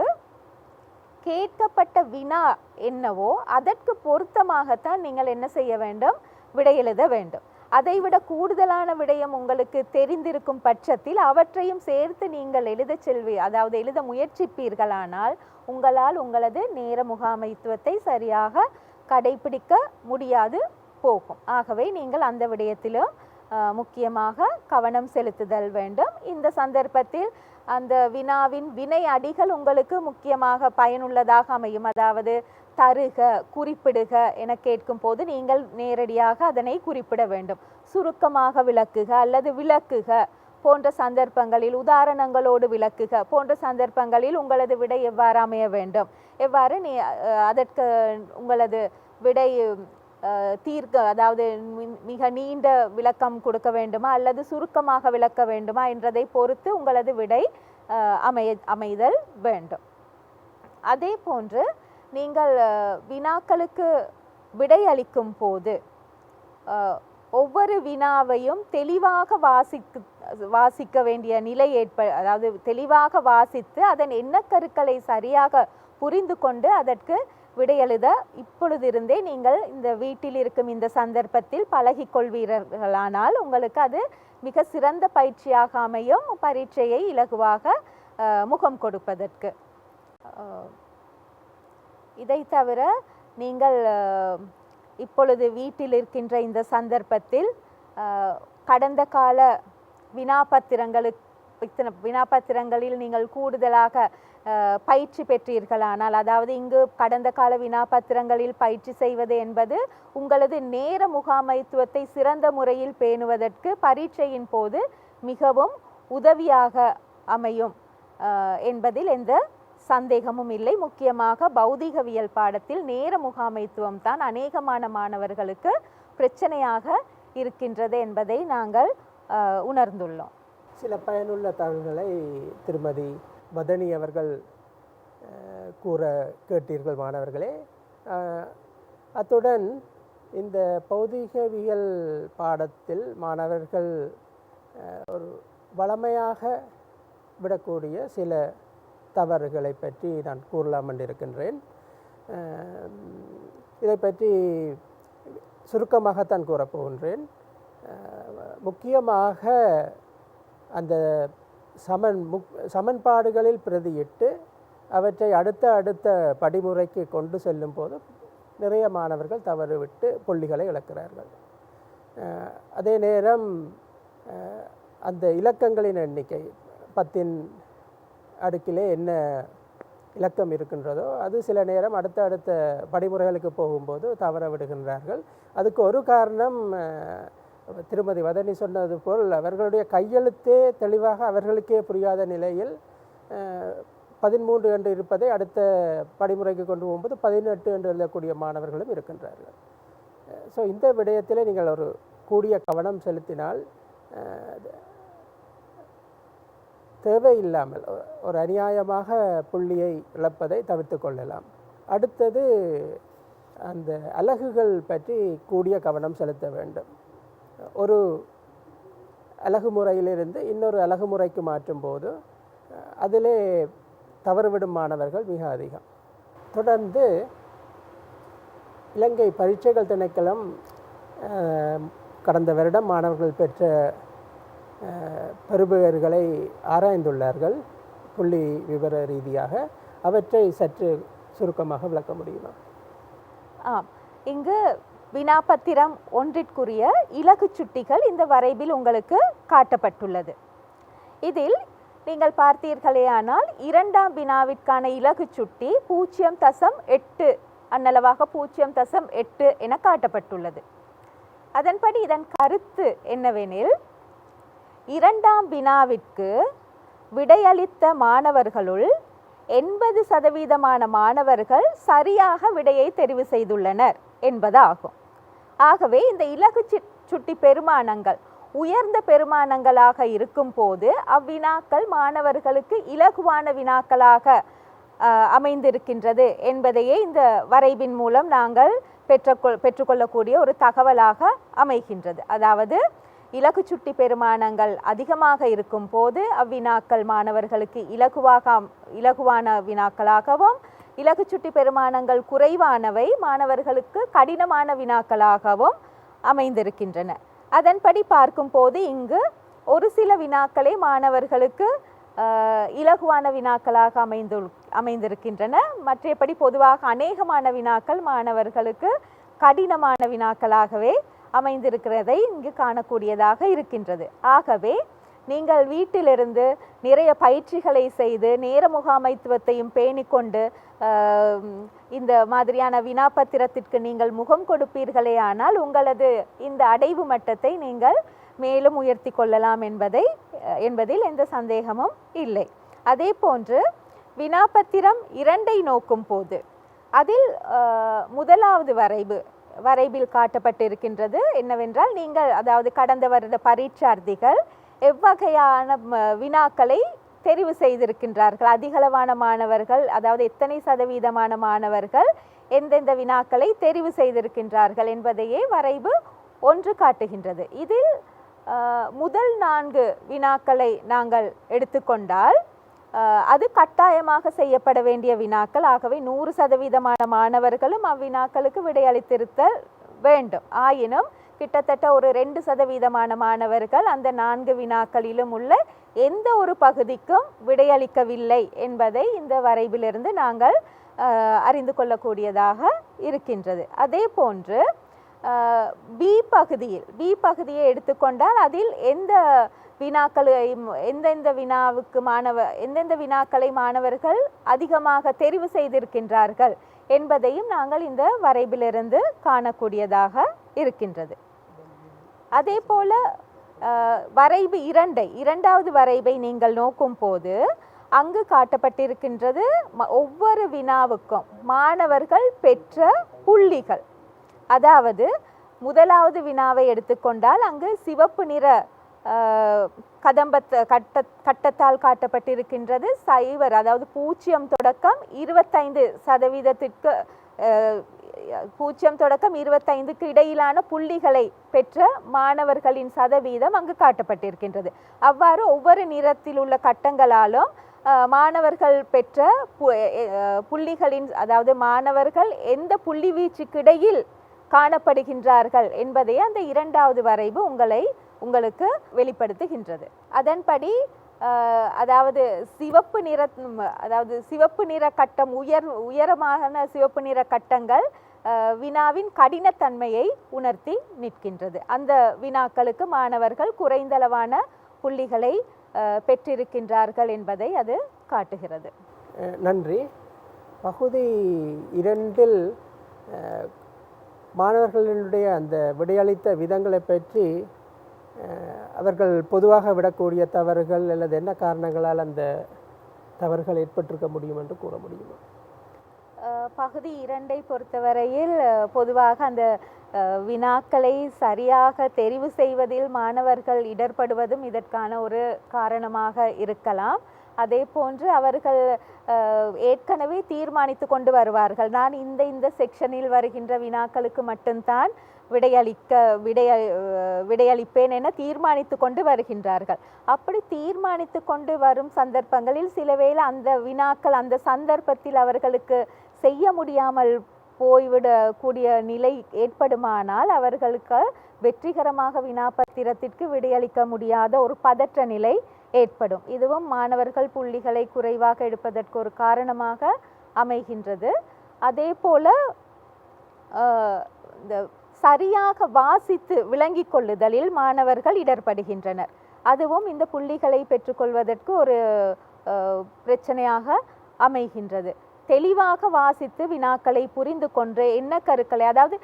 கேட்கப்பட்ட வினா என்னவோ அதற்கு பொருத்தமாகத்தான் நீங்கள் என்ன செய்ய வேண்டும், விடை எழுத வேண்டும். அதைவிட கூடுதலான விடயம் உங்களுக்கு தெரிந்திருக்கும் பட்சத்தில் அவற்றையும் சேர்த்து நீங்கள் எழுத முயற்சிப்பீர்களானால் உங்களால் உங்களது நேர முகாமைத்துவத்தை சரியாக கடைபிடிக்க முடியாது போகும். ஆகவே நீங்கள் அந்த விடயத்திலும் முக்கியமாக கவனம் செலுத்துதல் வேண்டும். இந்த சந்தர்ப்பத்தில் அந்த வினாவின் வினை அடிகள் உங்களுக்கு முக்கியமாக பயனுள்ளதாக அமையும். அதாவது தருக, குறிப்பிடுக என கேட்கும் போது நீங்கள் நேரடியாக அதனை குறிப்பிட வேண்டும். சுருக்கமாக விளக்குக அல்லது விளக்குக போன்ற சந்தர்ப்பங்களில் உதாரணங்களோடு விளக்குக போன்ற சந்தர்ப்பங்களில் உங்களது விடை எவ்வாறு அமைய வேண்டும், எவ்வாறு அதற்கு உங்களது விடை அதாவது மிக நீண்ட விளக்கம் கொடுக்க வேண்டுமா அல்லது சுருக்கமாக விளக்க வேண்டுமா என்றதை பொறுத்து உங்களது விடை அமைதல் வேண்டும். அதே போன்று நீங்கள் வினாக்களுக்கு விடை அளிக்கும் போது ஒவ்வொரு வினாவையும் தெளிவாக வாசிக்க வேண்டிய நிலை அதாவது தெளிவாக வாசித்து அதன் எண்ணக்கருக்களை சரியாக புரிந்து கொண்டு அதற்கு விடையெழுத இப்பொழுதிருந்தே நீங்கள் இந்த வீட்டில் இருக்கும் இந்த சந்தர்ப்பத்தில் பழகிக்கொள்வீர்களானால் உங்களுக்கு அது மிக சிறந்த பயிற்சியாக அமையும், பரீட்சையை இலகுவாக முகம் கொடுப்பதற்கு. இதை தவிர நீங்கள் இப்பொழுது வீட்டில் இருக்கின்ற இந்த சந்தர்ப்பத்தில் கடந்த கால வினாப்பத்திரங்களில் நீங்கள் கூடுதலாக பயிற்சி பெற்றீர்களானால், அதாவது இங்கு கடந்த கால வினாப்பத்திரங்களில் பயிற்சி செய்வது என்பது உங்களது நேர முகாமைத்துவத்தை சிறந்த முறையில் பேணுவதற்கு பரீட்சையின் போது மிகவும் உதவியாக அமையும் என்பதில் எந்த சந்தேகமும் இல்லை. முக்கியமாக பௌதிகவியல் பாடத்தில் நேர முகாமைத்துவம் தான் அநேகமான மாணவர்களுக்கு பிரச்சனையாக இருக்கின்றது என்பதை நாங்கள் உணர்ந்துள்ளோம். சில பயனுள்ள தகவல்களை திருமதி வதனி அவர்கள் கூற கேட்டீர்கள் மாணவர்களே. அத்துடன் இந்த பௌதிகவியல் பாடத்தில் மாணவர்கள் ஒரு வளமையாக விடக்கூடிய சில தவறுகளை பற்றி நான் கூறலாம் என்றிருக்கின்றேன். இதை பற்றி சுருக்கமாகத்தான் கூறப்போகின்றேன். முக்கியமாக அந்த சமன்பாடுகளில் பிரதியிட்டு அவற்றை அடுத்த படிமுறைக்கு கொண்டு செல்லும் போது நிறைய மாணவர்கள் தவறுவிட்டு புள்ளிகளை இழக்கிறார்கள். அதே நேரம் அந்த இலக்கங்களின் எண்ணிக்கை 10 அடுக்கிலே என்ன இலக்கம் இருக்கின்றதோ அது சில நேரம் அடுத்த படிமுறைகளுக்கு போகும்போது தவற விடுகின்றார்கள். அதுக்கு ஒரு காரணம் திருமதி வதனி சொன்னது போல் அவர்களுடைய கையெழுத்தே தெளிவாக அவர்களுக்கே புரியாத நிலையில் 13 என்று இருப்பதை அடுத்த படிமுறைக்கு கொண்டு போகும்போது 18 என்று எழுதக்கூடிய மாணவர்களும் இருக்கின்றார்கள். ஸோ இந்த விடயத்தில் நீங்கள் ஒரு கூடிய கவனம் செலுத்தினால் தேவையில்லாமல் ஒரு அநியாயமாக புள்ளியை இழப்பதை தவிர்த்து கொள்ளலாம். அடுத்தது அந்த அலகுகள் பற்றி கூடிய கவனம் செலுத்த வேண்டும். ஒரு அலகு முறையிலிருந்து இன்னொரு அலகு முறைக்கு மாற்றும்போது அதிலே தவறுவிடும் மாணவர்கள் மிக அதிகம். தொடர்ந்து இலங்கை பரீட்சைகள் திணைக்களம் கடந்த வருடம் மாணவர்கள் பெற்ற பெறுபேறுகளை ஆராய்ந்துள்ளார்கள். புள்ளி விவர ரீதியாக அவற்றை சற்று சுருக்கமாக விளக்க முடியுமா? இங்கு வினாபத்திரம் ஒன்றிற்குரிய இலகு சுட்டிகள் இந்த வரைபில் உங்களுக்கு காட்டப்பட்டுள்ளது. இதில் நீங்கள் பார்த்தீர்களேயானால் 2ஆம் வினாவிற்கான இலகு சுட்டி 0.8 அன்னளவாக 0.8 என காட்டப்பட்டுள்ளது. அதன்படி இதன் கருத்து என்னவெனில் 2ஆம் வினாவிற்கு விடையளித்த மாணவர்களுள் 80% மாணவர்கள் சரியாக விடையை தெரிவு செய்துள்ளனர் என்பதாகும். ஆகவே இந்த இலகு சுட்டி பெருமானங்கள் உயர்ந்த பெருமானங்களாக இருக்கும் போது அவ்வினாக்கள் மாணவர்களுக்கு இலகுவான வினாக்களாக அமைந்திருக்கின்றது என்பதையே இந்த வரைபின் மூலம் நாங்கள் பெற்றுக்கொள்ளக்கூடிய ஒரு தகவலாக அமைகின்றது. அதாவது இலகு சுட்டி பெருமானங்கள் அதிகமாக இருக்கும் போது அவ்வினாக்கள் மாணவர்களுக்கு இலகுவான வினாக்களாகவும், இலகு சுட்டி பெருமானங்கள் குறைவானவை மாணவர்களுக்கு கடினமான வினாக்களாகவும் அமைந்திருக்கின்றன. அதன்படி பார்க்கும்போது இங்கு ஒரு சில வினாக்களே மாணவர்களுக்கு இலகுவான வினாக்களாக அமைந்திருக்கின்றன. மற்றபடி பொதுவாக அநேகமான வினாக்கள் மாணவர்களுக்கு கடினமான வினாக்களாகவே அமைந்திருக்கிறதை இங்கு காணக்கூடியதாக இருக்கின்றது. ஆகவே நீங்கள் வீட்டிலிருந்து நிறைய பயிற்சிகளை செய்து நேர முகாமைத்துவத்தையும் பேணிக்கொண்டு இந்த மாதிரியான வினாபத்திரத்திற்கு நீங்கள் முகம் கொடுப்பீர்களே ஆனால் உங்களது இந்த அடைவு மட்டத்தை நீங்கள் மேலும் உயர்த்தி கொள்ளலாம் என்பதில் எந்த சந்தேகமும் இல்லை. அதே போன்று வினாபத்திரம் 2ஐ நோக்கும் போது அதில் முதலாவது வரைபில் காட்டப்பட்டிருக்கின்றது என்னவென்றால், நீங்கள் அதாவது கடந்த வருட பரீட்சார்த்திகள் எவ்வகையான வினாக்களை தெரிவு செய்திருக்கின்றார்கள், அதிகளவான மாணவர்கள் அதாவது எத்தனை சதவீதமான மாணவர்கள் எந்தெந்த வினாக்களை தெரிவு செய்திருக்கின்றார்கள் என்பதையே வரைவு 1 காட்டுகின்றது. இதில் முதல் 4 வினாக்களை நாங்கள் எடுத்துக்கொண்டால் அது கட்டாயமாக செய்யப்பட வேண்டிய வினாக்கள். ஆகவே 100% மாணவர்களும் அவ்வினாக்களுக்கு விடையளித்திருத்தல் வேண்டும். ஆயினும் கிட்டத்தட்ட ஒரு 2% மாணவர்கள் அந்த 4 வினாக்களிலும் உள்ள எந்த ஒரு பகுதிக்கும் விடையளிக்கவில்லை என்பதை இந்த வரைபிலிருந்து நாங்கள் அறிந்து கொள்ளக்கூடியதாக இருக்கின்றது. அதே போன்று பி பகுதியை எடுத்துக்கொண்டால் அதில் எந்தெந்த வினாக்களை மாணவர்கள் அதிகமாக தெரிவு செய்திருக்கின்றார்கள் என்பதையும் நாங்கள் இந்த வரைபிலிருந்து காணக்கூடியதாக இருக்கின்றது. அதே போல வரைவு 2வது வரைபை நீங்கள் நோக்கும் போது அங்கு காட்டப்பட்டிருக்கின்றது ஒவ்வொரு வினாவுக்கும் மாணவர்கள் பெற்ற புள்ளிகள். அதாவது முதலாவது வினாவை எடுத்துக்கொண்டால் அங்கு சிவப்பு நிற கட்டத்தால் காட்டப்பட்டிருக்கின்றது 0, அதாவது 0 தொடக்கம் 25%க்கு 0 தொடக்கம் 25க்கு இடையிலான புள்ளிகளை பெற்ற மாணவர்களின் சதவீதம் அங்கு காட்டப்பட்டிருக்கின்றது. அவ்வாறு ஒவ்வொரு நிறத்தில் உள்ள கட்டங்களாலும் மாணவர்கள் பெற்ற புள்ளிகளின் அதாவது மாணவர்கள் எந்த புள்ளி வீச்சுக்கிடையில் காணப்படுகின்றார்கள் என்பதை அந்த 2வது வரைவு உங்களுக்கு வெளிப்படுத்துகின்றது. அதன்படி அதாவது சிவப்பு நிற கட்டம் உயரமான சிவப்பு நிற கட்டங்கள் வினாவின் கடினத்தன்மையை உணர்த்தி நிற்கின்றது. அந்த வினாக்களுக்கு மாணவர்கள் குறைந்தளவான புள்ளிகளை பெற்றிருக்கின்றார்கள் என்பதை அது காட்டுகிறது. நன்றி. பகுதி 2இல் மாணவர்களுடைய அந்த விடையளித்த விதங்களை பற்றி அவர்கள் பொதுவாக விடக்கூடிய தவறுகள் அல்லது என்ன காரணங்களால் அந்த தவறுகள் ஏற்பட்டிருக்க முடியும் என்று கூற முடியுமா? பகுதி 2ஐ பொறுத்தவரையில் பொதுவாக அந்த வினாக்களை சரியாக தெரிவு செய்வதில் மாணவர்கள் இடர்படுவதும் இதற்கான ஒரு காரணமாக இருக்கலாம். அதே போன்று அவர்கள் ஏற்கனவே தீர்மானித்து கொண்டு வருவார்கள், நான் இந்த செக்ஷனில் வருகின்ற வினாக்களுக்கு மட்டும்தான் விடையளிப்பேன் என தீர்மானித்து கொண்டு வருகின்றார்கள். அப்படி தீர்மானித்து கொண்டு வரும் சந்தர்ப்பங்களில் சிலவேளை அந்த வினாக்கள் அந்த சந்தர்ப்பத்தில் அவர்களுக்கு செய்ய முடியாமல் போய்விடக்கூடிய நிலை ஏற்படுமானால் அவர்களுக்கு வெற்றிகரமாக வினாப்பத்திரத்திற்கு விடையளிக்க முடியாத ஒரு பதற்ற நிலை ஏற்படும். இதுவும் மாணவர்கள் புள்ளிகளை குறைவாக எடுப்பதற்கு ஒரு காரணமாக அமைகின்றது. அதே போல இந்த சரியாக வாசித்து விளங்கிக் கொள்ளுதலில் மாணவர்கள் இடர்படுகின்றனர். அதுவும் இந்த புள்ளிகளை பெற்றுக்கொள்வதற்கு ஒரு பிரச்சனையாக அமைகின்றது. தெளிவாக வாசித்து வினாக்களை புரிந்து கொண்டு எண்ணக்கருக்களை, அதாவது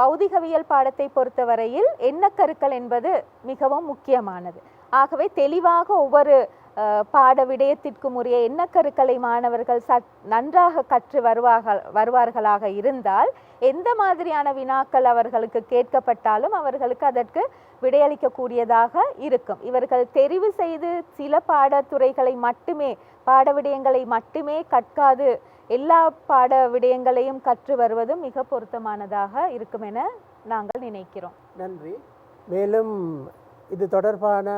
பௌதிகவியல் பாடத்தை பொறுத்தவரையில் எண்ணக்கருக்கள் என்பது மிகவும் முக்கியமானது. ஆகவே தெளிவாக ஒவ்வொரு பாட விடயத்திற்கும் உரிய எண்ணக்கருக்களை மாணவர்கள் நன்றாக கற்று வருவார்களாக இருந்தால் எந்த மாதிரியான வினாக்கள் அவர்களுக்கு கேட்கப்பட்டாலும் அவர்களுக்கு அதற்கு விடையளிக்கக்கூடியதாக இருக்கும். இவர்கள் தெரிவு செய்து சில பாடத்துறைகளை மட்டுமே பாட விடயங்களை மட்டுமே கற்காது எல்லா பாட விடயங்களையும் கற்று வருவதும் மிக பொருத்தமானதாக இருக்கும் என நாங்கள் நினைக்கிறோம். நன்றி. மேலும் இது தொடர்பான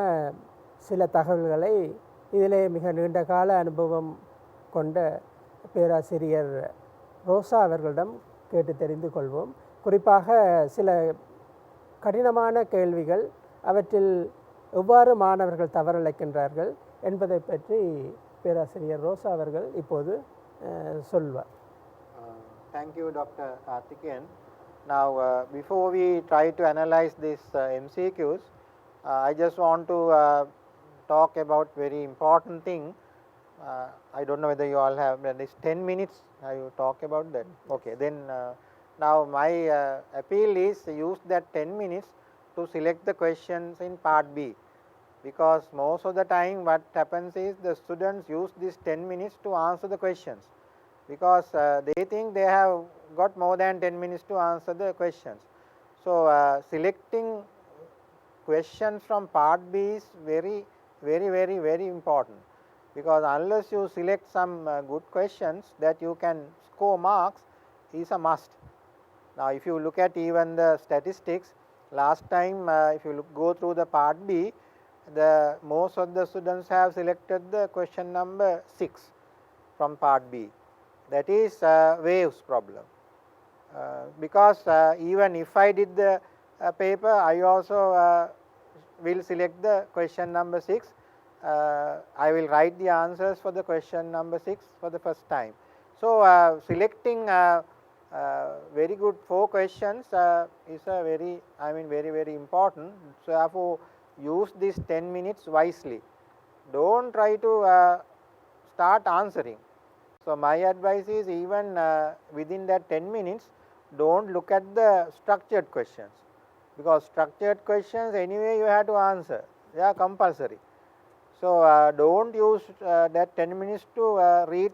சில தகவல்களை இதிலே மிக நீண்ட கால அனுபவம் கொண்ட பேராசிரியர் ரோசா அவர்களிடம் கேட்டு தெரிந்து கொள்வோம். குறிப்பாக சில கடினமான கேள்விகள், அவற்றில் எவ்வாறு மாணவர்கள் தவறிழைக்கின்றார்கள் என்பதை பற்றி பேராசிரியர் ரோசா அவர்கள் இப்போது சொல்வார். Thank you, Dr. Karthikeyan. Now, before we try to analyze these MCQs, I just want to talk about very important thing. I don't know whether you all have this 10 minutes. You talk about that. Okay, then now my appeal is use that 10 minutes to select the questions in part B, because most of the time what happens is the students use this 10 minutes to answer the questions, because they think they have got more than 10 minutes to answer the questions. So selecting questions from part B is very important, because unless you select some good questions that you can score marks is a must. Now if you look at even the statistics, last time if you go through the part B, most of the students have selected the question number 6 from part B, that is waves problem. Because even if I did the paper, I also will select the question number 6. I will write the answers for the question number 6 for the first time. So selecting very good 4 questions is a very important. So therefore use this 10 minutes wisely. Don't try to start answering. So my advice is, even within that 10 minutes, don't look at the structured questions, because structured questions anyway you have to answer, they are compulsory. So don't use that 10 minutes to read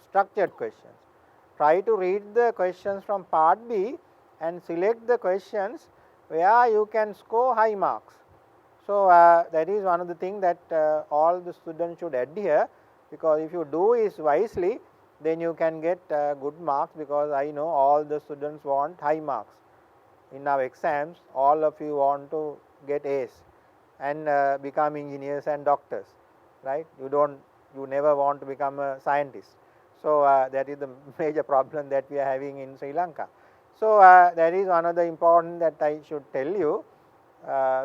structured questions. Try to read the questions from part B and select the questions where you can score high marks. So that is one of the things that all the students should adhere, because if you do it wisely, then you can get good marks, because I know all the students want high marks. In our exams, all of you want to get A's and become engineers and doctors, right? You never want to become a scientist. So that is the major problem that we are having in Sri Lanka. So that is one of the important that I should tell you.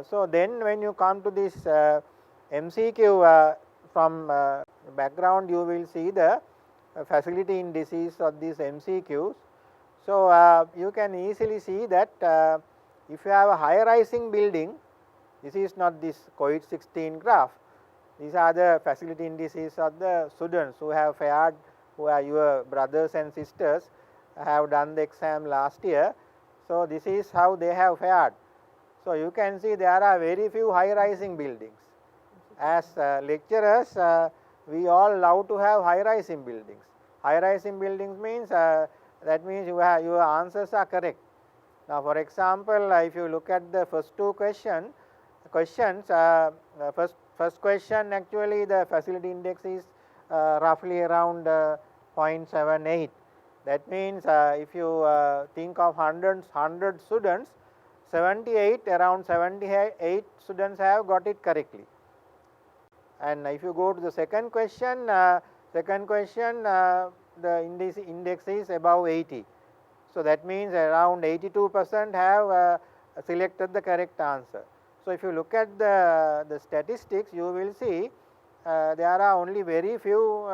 So then when you come to this MCQ, from background you will see the facility indices of these MCQs. So you can easily see that if you have a high rising building, this is not this COVID-16 graph, these are the facility indices of the students who have fared who are your brothers and sisters, have done the exam last year. So this is how they have fared. So you can see there are very few high-rising buildings. As lecturers, we all love to have high-rising buildings. High-rising buildings means that means your answers are correct. Now, for example, if you look at the first two questions, first question actually the facility index is roughly around 0.78. That means if you think of 100 students, 78, around 78 students have got it correctly. And if you go to the second question, the index is above 80. So that means around 82% have selected the correct answer. So if you look at the statistics, you will see there are only very few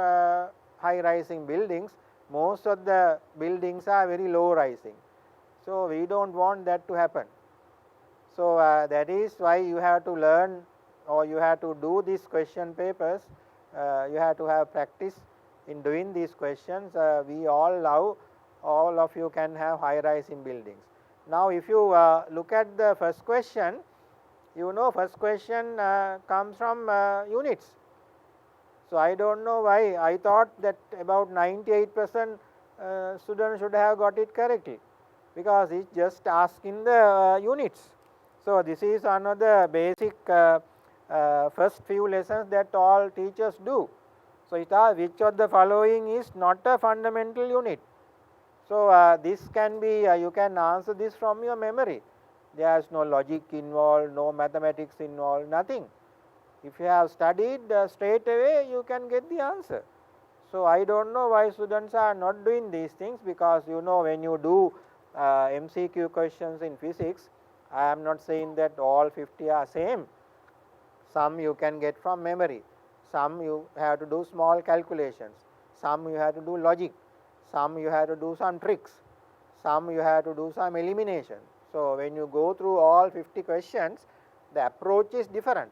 high-rising buildings. Most of the buildings are very low-rising. So we don't want that to happen. So that is why you have to learn, or you have to do these question papers. You have to have practice in doing these questions. We all love, all of you can have high-rising buildings. Now if you look at the first question, you know first question comes from units. So I don't know why, I thought that about 98% students should have got it correctly, because it's just asking the units. So this is one of the basic first few lessons that all teachers do. So it asks which of the following is not a fundamental unit. So this can be, you can answer this from your memory. There is no logic involved, no mathematics involved, nothing. If you have studied straight away, you can get the answer. So I don't know why students are not doing these things, because you know when you do MCQ questions in physics, I am not saying that all 50 are same. Some you can get from memory, some you have to do small calculations, some you have to do logic, some you have to do some tricks, some you have to do some elimination. So when you go through all 50 questions, the approach is different.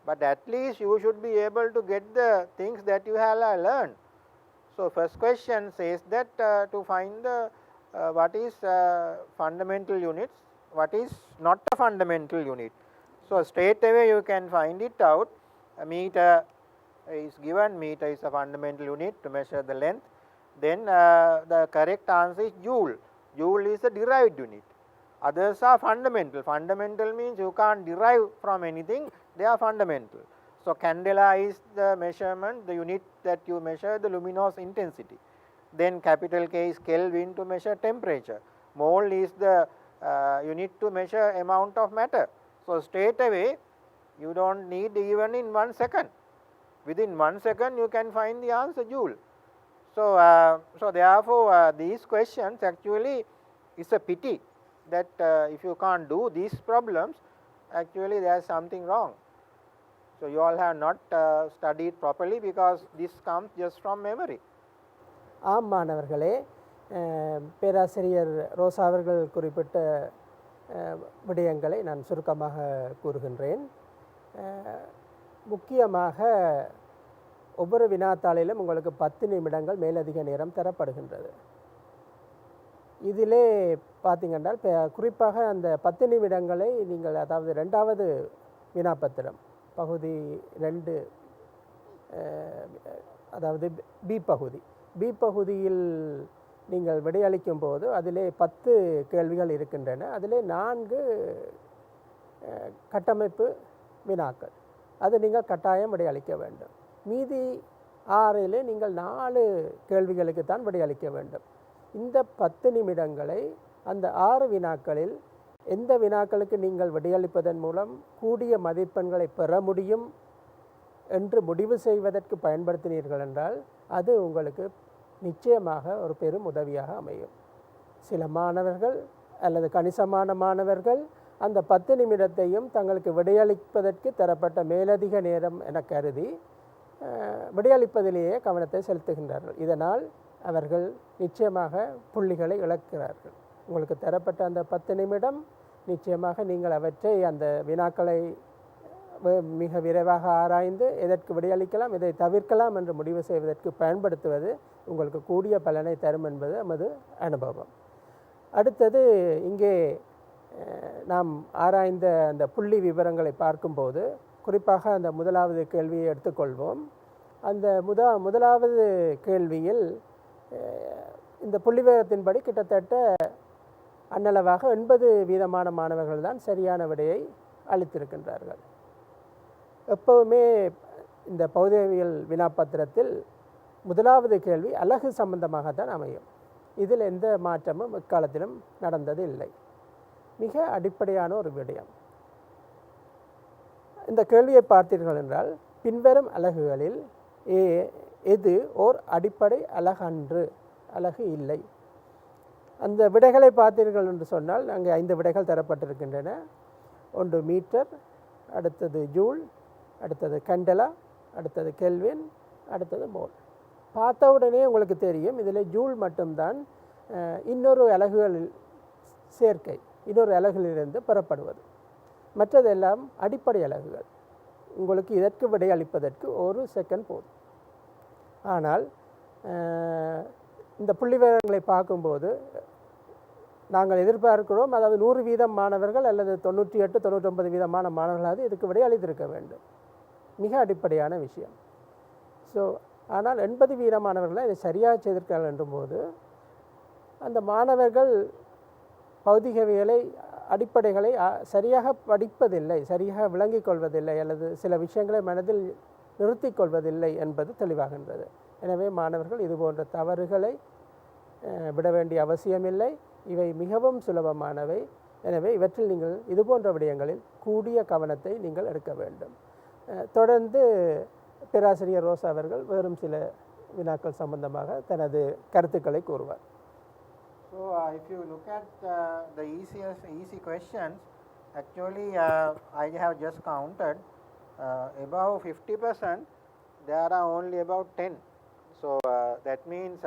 But at least you should be able to get the things that you have learned. So first question says that to find the what is fundamental units, what is not a fundamental unit. So straight away you can find it out. A meter is given, meter is a fundamental unit to measure the length. Then the correct answer is joule. Joule is a derived unit. Others are fundamental. Fundamental means you can't derive from anything, they are fundamental. So candela is the measurement, the unit that you measure the luminous intensity. Then capital K is Kelvin to measure temperature. Mole is the unit to measure amount of matter. So straight away you don't need even in 1 second. Within 1 second you can find the answer, joule. So, so therefore these questions actually is a pity that if you can't do these problems, actually there is something wrong. So you all have not studied properly, because this comes just from memory. ஆம் மாணவர்களே, பேராசிரியர் ரோசா அவர்கள் குறிப்பிட்ட விடயங்களை நான் சுருக்கமாக கூறுகின்றேன். முக்கியமாக ஒவ்வொரு வினாத்தாளிலும் உங்களுக்கு 10 நிமிடங்கள் மேலதிக நேரம் தரப்படுகின்றது. இதிலே பார்த்தீங்கன்றால் குறிப்பாக அந்த 10 நிமிடங்களை நீங்கள், அதாவது 2வது வினாப்பத்திரம் பகுதி 2, அதாவது பி பகுதியில் நீங்கள் விடையளிக்கும் போது அதிலே 10 கேள்விகள் இருக்கின்றன. அதிலே 4 கட்டமைப்பு வினாக்கள், அது நீங்கள் கட்டாயம் விடையளிக்க வேண்டும். மீதி 6 நீங்கள் 4 கேள்விகளுக்கு தான் விடையளிக்க வேண்டும். இந்த 10 நிமிடங்களை அந்த 6 வினாக்களில் எந்த வினாக்களுக்கு நீங்கள் விடையளிப்பதன் மூலம் கூடிய மதிப்பெண்களை பெற முடியும் என்று முடிவு செய்வதற்கு பயன்படுத்தினீர்கள் என்றால் அது உங்களுக்கு நிச்சயமாக ஒரு பெரும் உதவியாக அமையும். சில மாணவர்கள் அல்லது கணிசமான மாணவர்கள் அந்த 10 நிமிடத்தையும் தங்களுக்கு விடையளிப்பதற்கு தரப்பட்ட மேலதிக நேரம் என கருதி விடையளிப்பதிலேயே கவனத்தை செலுத்துகின்றார்கள். இதனால் அவர்கள் நிச்சயமாக புள்ளிகளை இழக்கிறார்கள். உங்களுக்கு தரப்பட்ட அந்த 10 நிமிடம் நிச்சயமாக நீங்கள் அவற்றை, அந்த வினாக்களை மிக விரைவாக ஆராய்ந்து எதற்கு விடையளிக்கலாம், இதை தவிர்க்கலாம் என்று முடிவு செய்வதற்கு பயன்படுத்துவது உங்களுக்கு கூடிய பலனை தரும் என்பது நமது அனுபவம். அடுத்தது இங்கே நாம் ஆராய்ந்த அந்த புள்ளி விவரங்களை பார்க்கும்போது குறிப்பாக அந்த முதலாவது கேள்வியை எடுத்துக்கொள்வோம். அந்த முதலாவது கேள்வியில் இந்த புள்ளி விவரத்தின்படி கிட்டத்தட்ட அன்னளவாக 80% மாணவர்கள் தான் சரியான விடையை அளித்திருக்கின்றார்கள். எப்போவுமே இந்த பௌதிகவியல் வினாப்பத்திரத்தில் முதலாவது கேள்வி அலகு சம்பந்தமாகத்தான் அமையும். இதில் எந்த மாற்றமும் எக்காலத்திலும் நடந்தது இல்லை. மிக அடிப்படையான ஒரு விடயம். இந்த கேள்வியை பார்த்தீர்கள் என்றால் பின்வரும் அலகுகளில் எது ஓர் அடிப்படை அலகன்று, அலகு இல்லை. அந்த விடைகளை பார்த்தீர்கள் என்று சொன்னால் அங்கே 5 விடைகள் தரப்பட்டிருக்கின்றன. ஒன்று மீட்டர், அடுத்தது ஜூல், அடுத்தது கண்டலா, அடுத்தது கெல்வின், அடுத்தது மோல். பார்த்தவுடனே உங்களுக்கு தெரியும் இதில் ஜூல் மட்டும்தான் இன்னொரு அலகுகளில் சேர்க்கை, இன்னொரு அலகுகளிலிருந்து பெறப்படுவது. மற்றதெல்லாம் அடிப்படை அலகுகள். உங்களுக்கு இதற்கு விடை அளிப்பதற்கு 1 செகண்ட் போதும். ஆனால் இந்த புள்ளி விவரங்களை பார்க்கும்போது நாங்கள் எதிர்பார்க்கிறோம், அதாவது 100% மாணவர்கள் அல்லது 98-99% மாணவர்களாவது இதுக்கு விடை அளித்திருக்க வேண்டும். மிக அடிப்படையான விஷயம். ஸோ ஆனால் 80% மாணவர்கள் இதை சரியாக செய்திருக்கார்கள் என்றும்போது அந்த மாணவர்கள் பௌதிகவியலை அடிப்படைகளை சரியாக படிப்பதில்லை, சரியாக விளங்கிக் கொள்வதில்லை, அல்லது சில விஷயங்களை மனதில் நிறுத்தி கொள்வதில்லை என்பது தெளிவாகின்றது. எனவே மாணவர்கள் இதுபோன்ற தவறுகளை விட வேண்டிய அவசியமில்லை. இவை மிகவும் சுலபமானவை. எனவே இவற்றில் நீங்கள் இதுபோன்ற விடயங்களில் கூடிய கவனத்தை நீங்கள் எடுக்க வேண்டும். தொடர்ந்து பேராசிரியர் ரோஸ் அவர்கள் வேறும் சில வினாக்கள் சம்பந்தமாக தனது கருத்துக்களை கூறுவார். So if you look at the easy questions, actually I have just counted above 50%, there are only about 10. So that means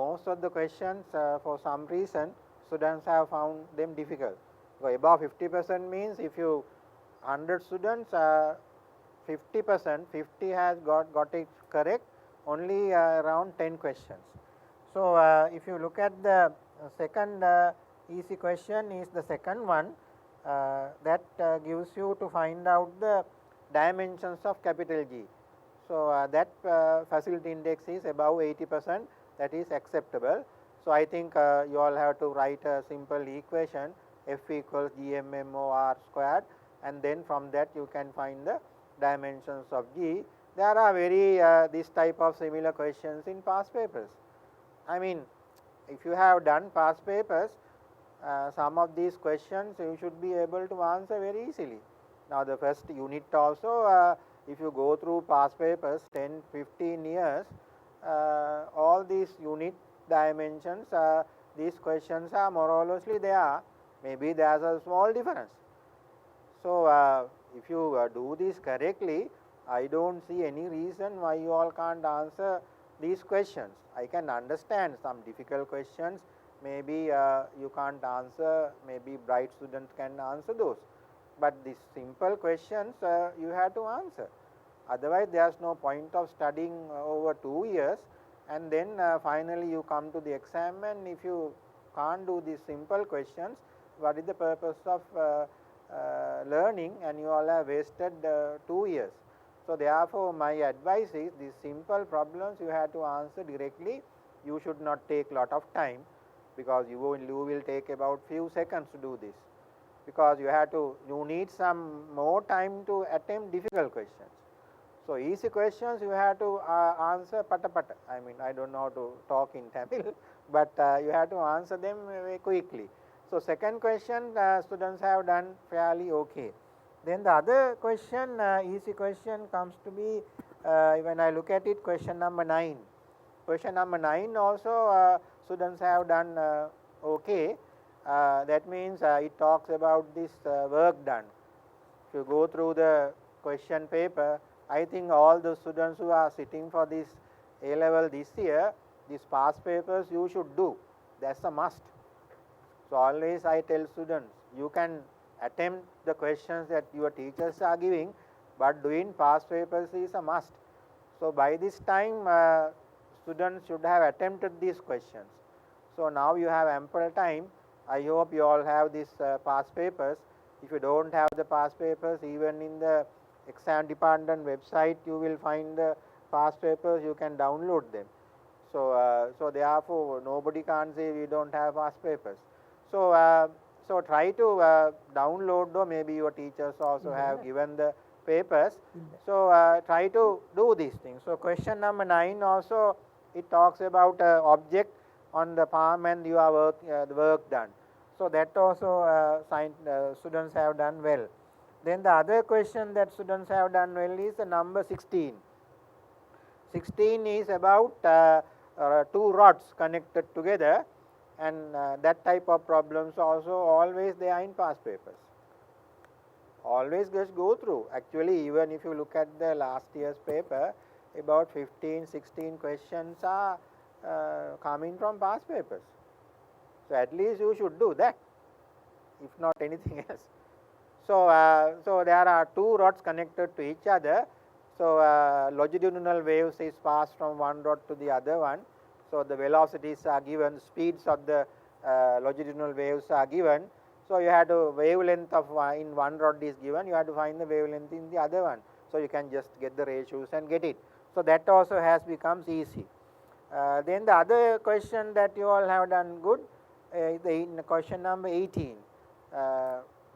most of the questions for some reason students have found them difficult. So above 50% means if you 100 students, 50%, 50 has got it correct, only around 10 questions. So if you look at the second easy question is the second one, that gives you to find out the dimensions of capital G. So that facility index is above 80%, that is acceptable. So I think you all have to write a simple equation, F equals GMMO R squared, and then from that you can find the dimensions of G. There are very this type of similar questions in past papers. I mean, if you have done past papers, some of these questions you should be able to answer very easily. Now the first unit also, if you go through past papers 10-15 years, all these unit dimensions, these questions are more or less there. Maybe there is a small difference. So if you do this correctly, I don't see any reason why you all can't answer these questions. I can understand some difficult questions, maybe you can't answer, maybe bright students can answer those, but these simple questions you have to answer. Otherwise there is no point of studying over 2 years and then finally you come to the exam, and if you can't do these simple questions, what is the purpose of learning, and you all have wasted 2 years. So therefore my advice is these simple problems you have to answer directly. You should not take lot of time, because you will take about few seconds to do this, because you need some more time to attempt difficult questions. So easy questions you have to answer pata pata. I mean, I don't know how to talk in Tamil, but you have to answer them very quickly. So second question students have done fairly okay. Then the other question, easy question comes to be, when I look at it, question number 9. Question number 9 also students have done okay. That means it talks about this work done. If you go through the question paper, I think all the students who are sitting for this A-level this year, these past papers you should do. That's a must. So always I tell students, you can attempt the questions that your teachers are giving, but doing past papers is a must. So by this time, students should have attempted these questions. So now you have ample time. I hope you all have these past papers. If you don't have the past papers, even in the exam department website, you will find the past papers. You can download them. So therefore, nobody can say we don't have past papers. So try to download, or maybe your teachers also have given the papers. So try to do these things. So question number 9 also, it talks about object on the palm and your work done. So that also students have done well. Then the other question that students have done well is the number 16. 16 is about 2 rods connected together, and that type of problems also always they are in past papers. Always just go through. Actually, even if you look at the last year's paper, about 15, 16 questions are coming from past papers. So at least you should do that, if not anything else. So there are 2 rods connected to each other. So longitudinal waves is passed from one rod to the other one. So the velocities are given, speeds of the longitudinal waves are given. So you have to wavelength of in one rod is given, you have to find the wavelength in the other one. So you can just get the ratios and get it. So that also has becomes easy. Then the other question that you all have done good, in question number 18,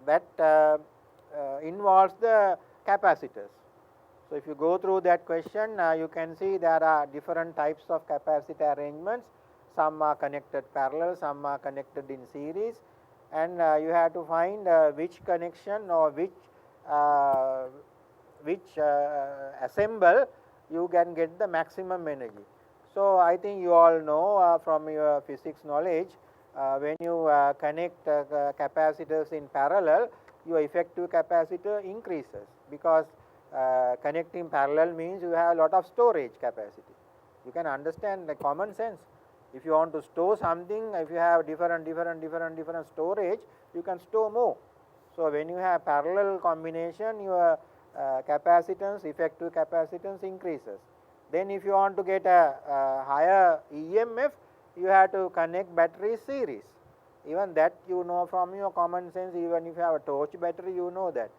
that involves the capacitors. So if you go through that question, you can see there are different types of capacitor arrangements. Some are connected parallel, some are connected in series, and you have to find which connection or which assemble you can get the maximum energy. So I think you all know from your physics knowledge, when you connect capacitors in parallel, your effective capacitor increases, because connecting parallel means you have a lot of storage capacity. You can understand the common sense. If you want to store something, if you have different storage, you can store more. So when you have parallel combination, your capacitance, effective capacitance increases. Then if you want to get a higher EMF, you have to connect battery series. Even that you know from your common sense. Even if you have a torch battery, you know that,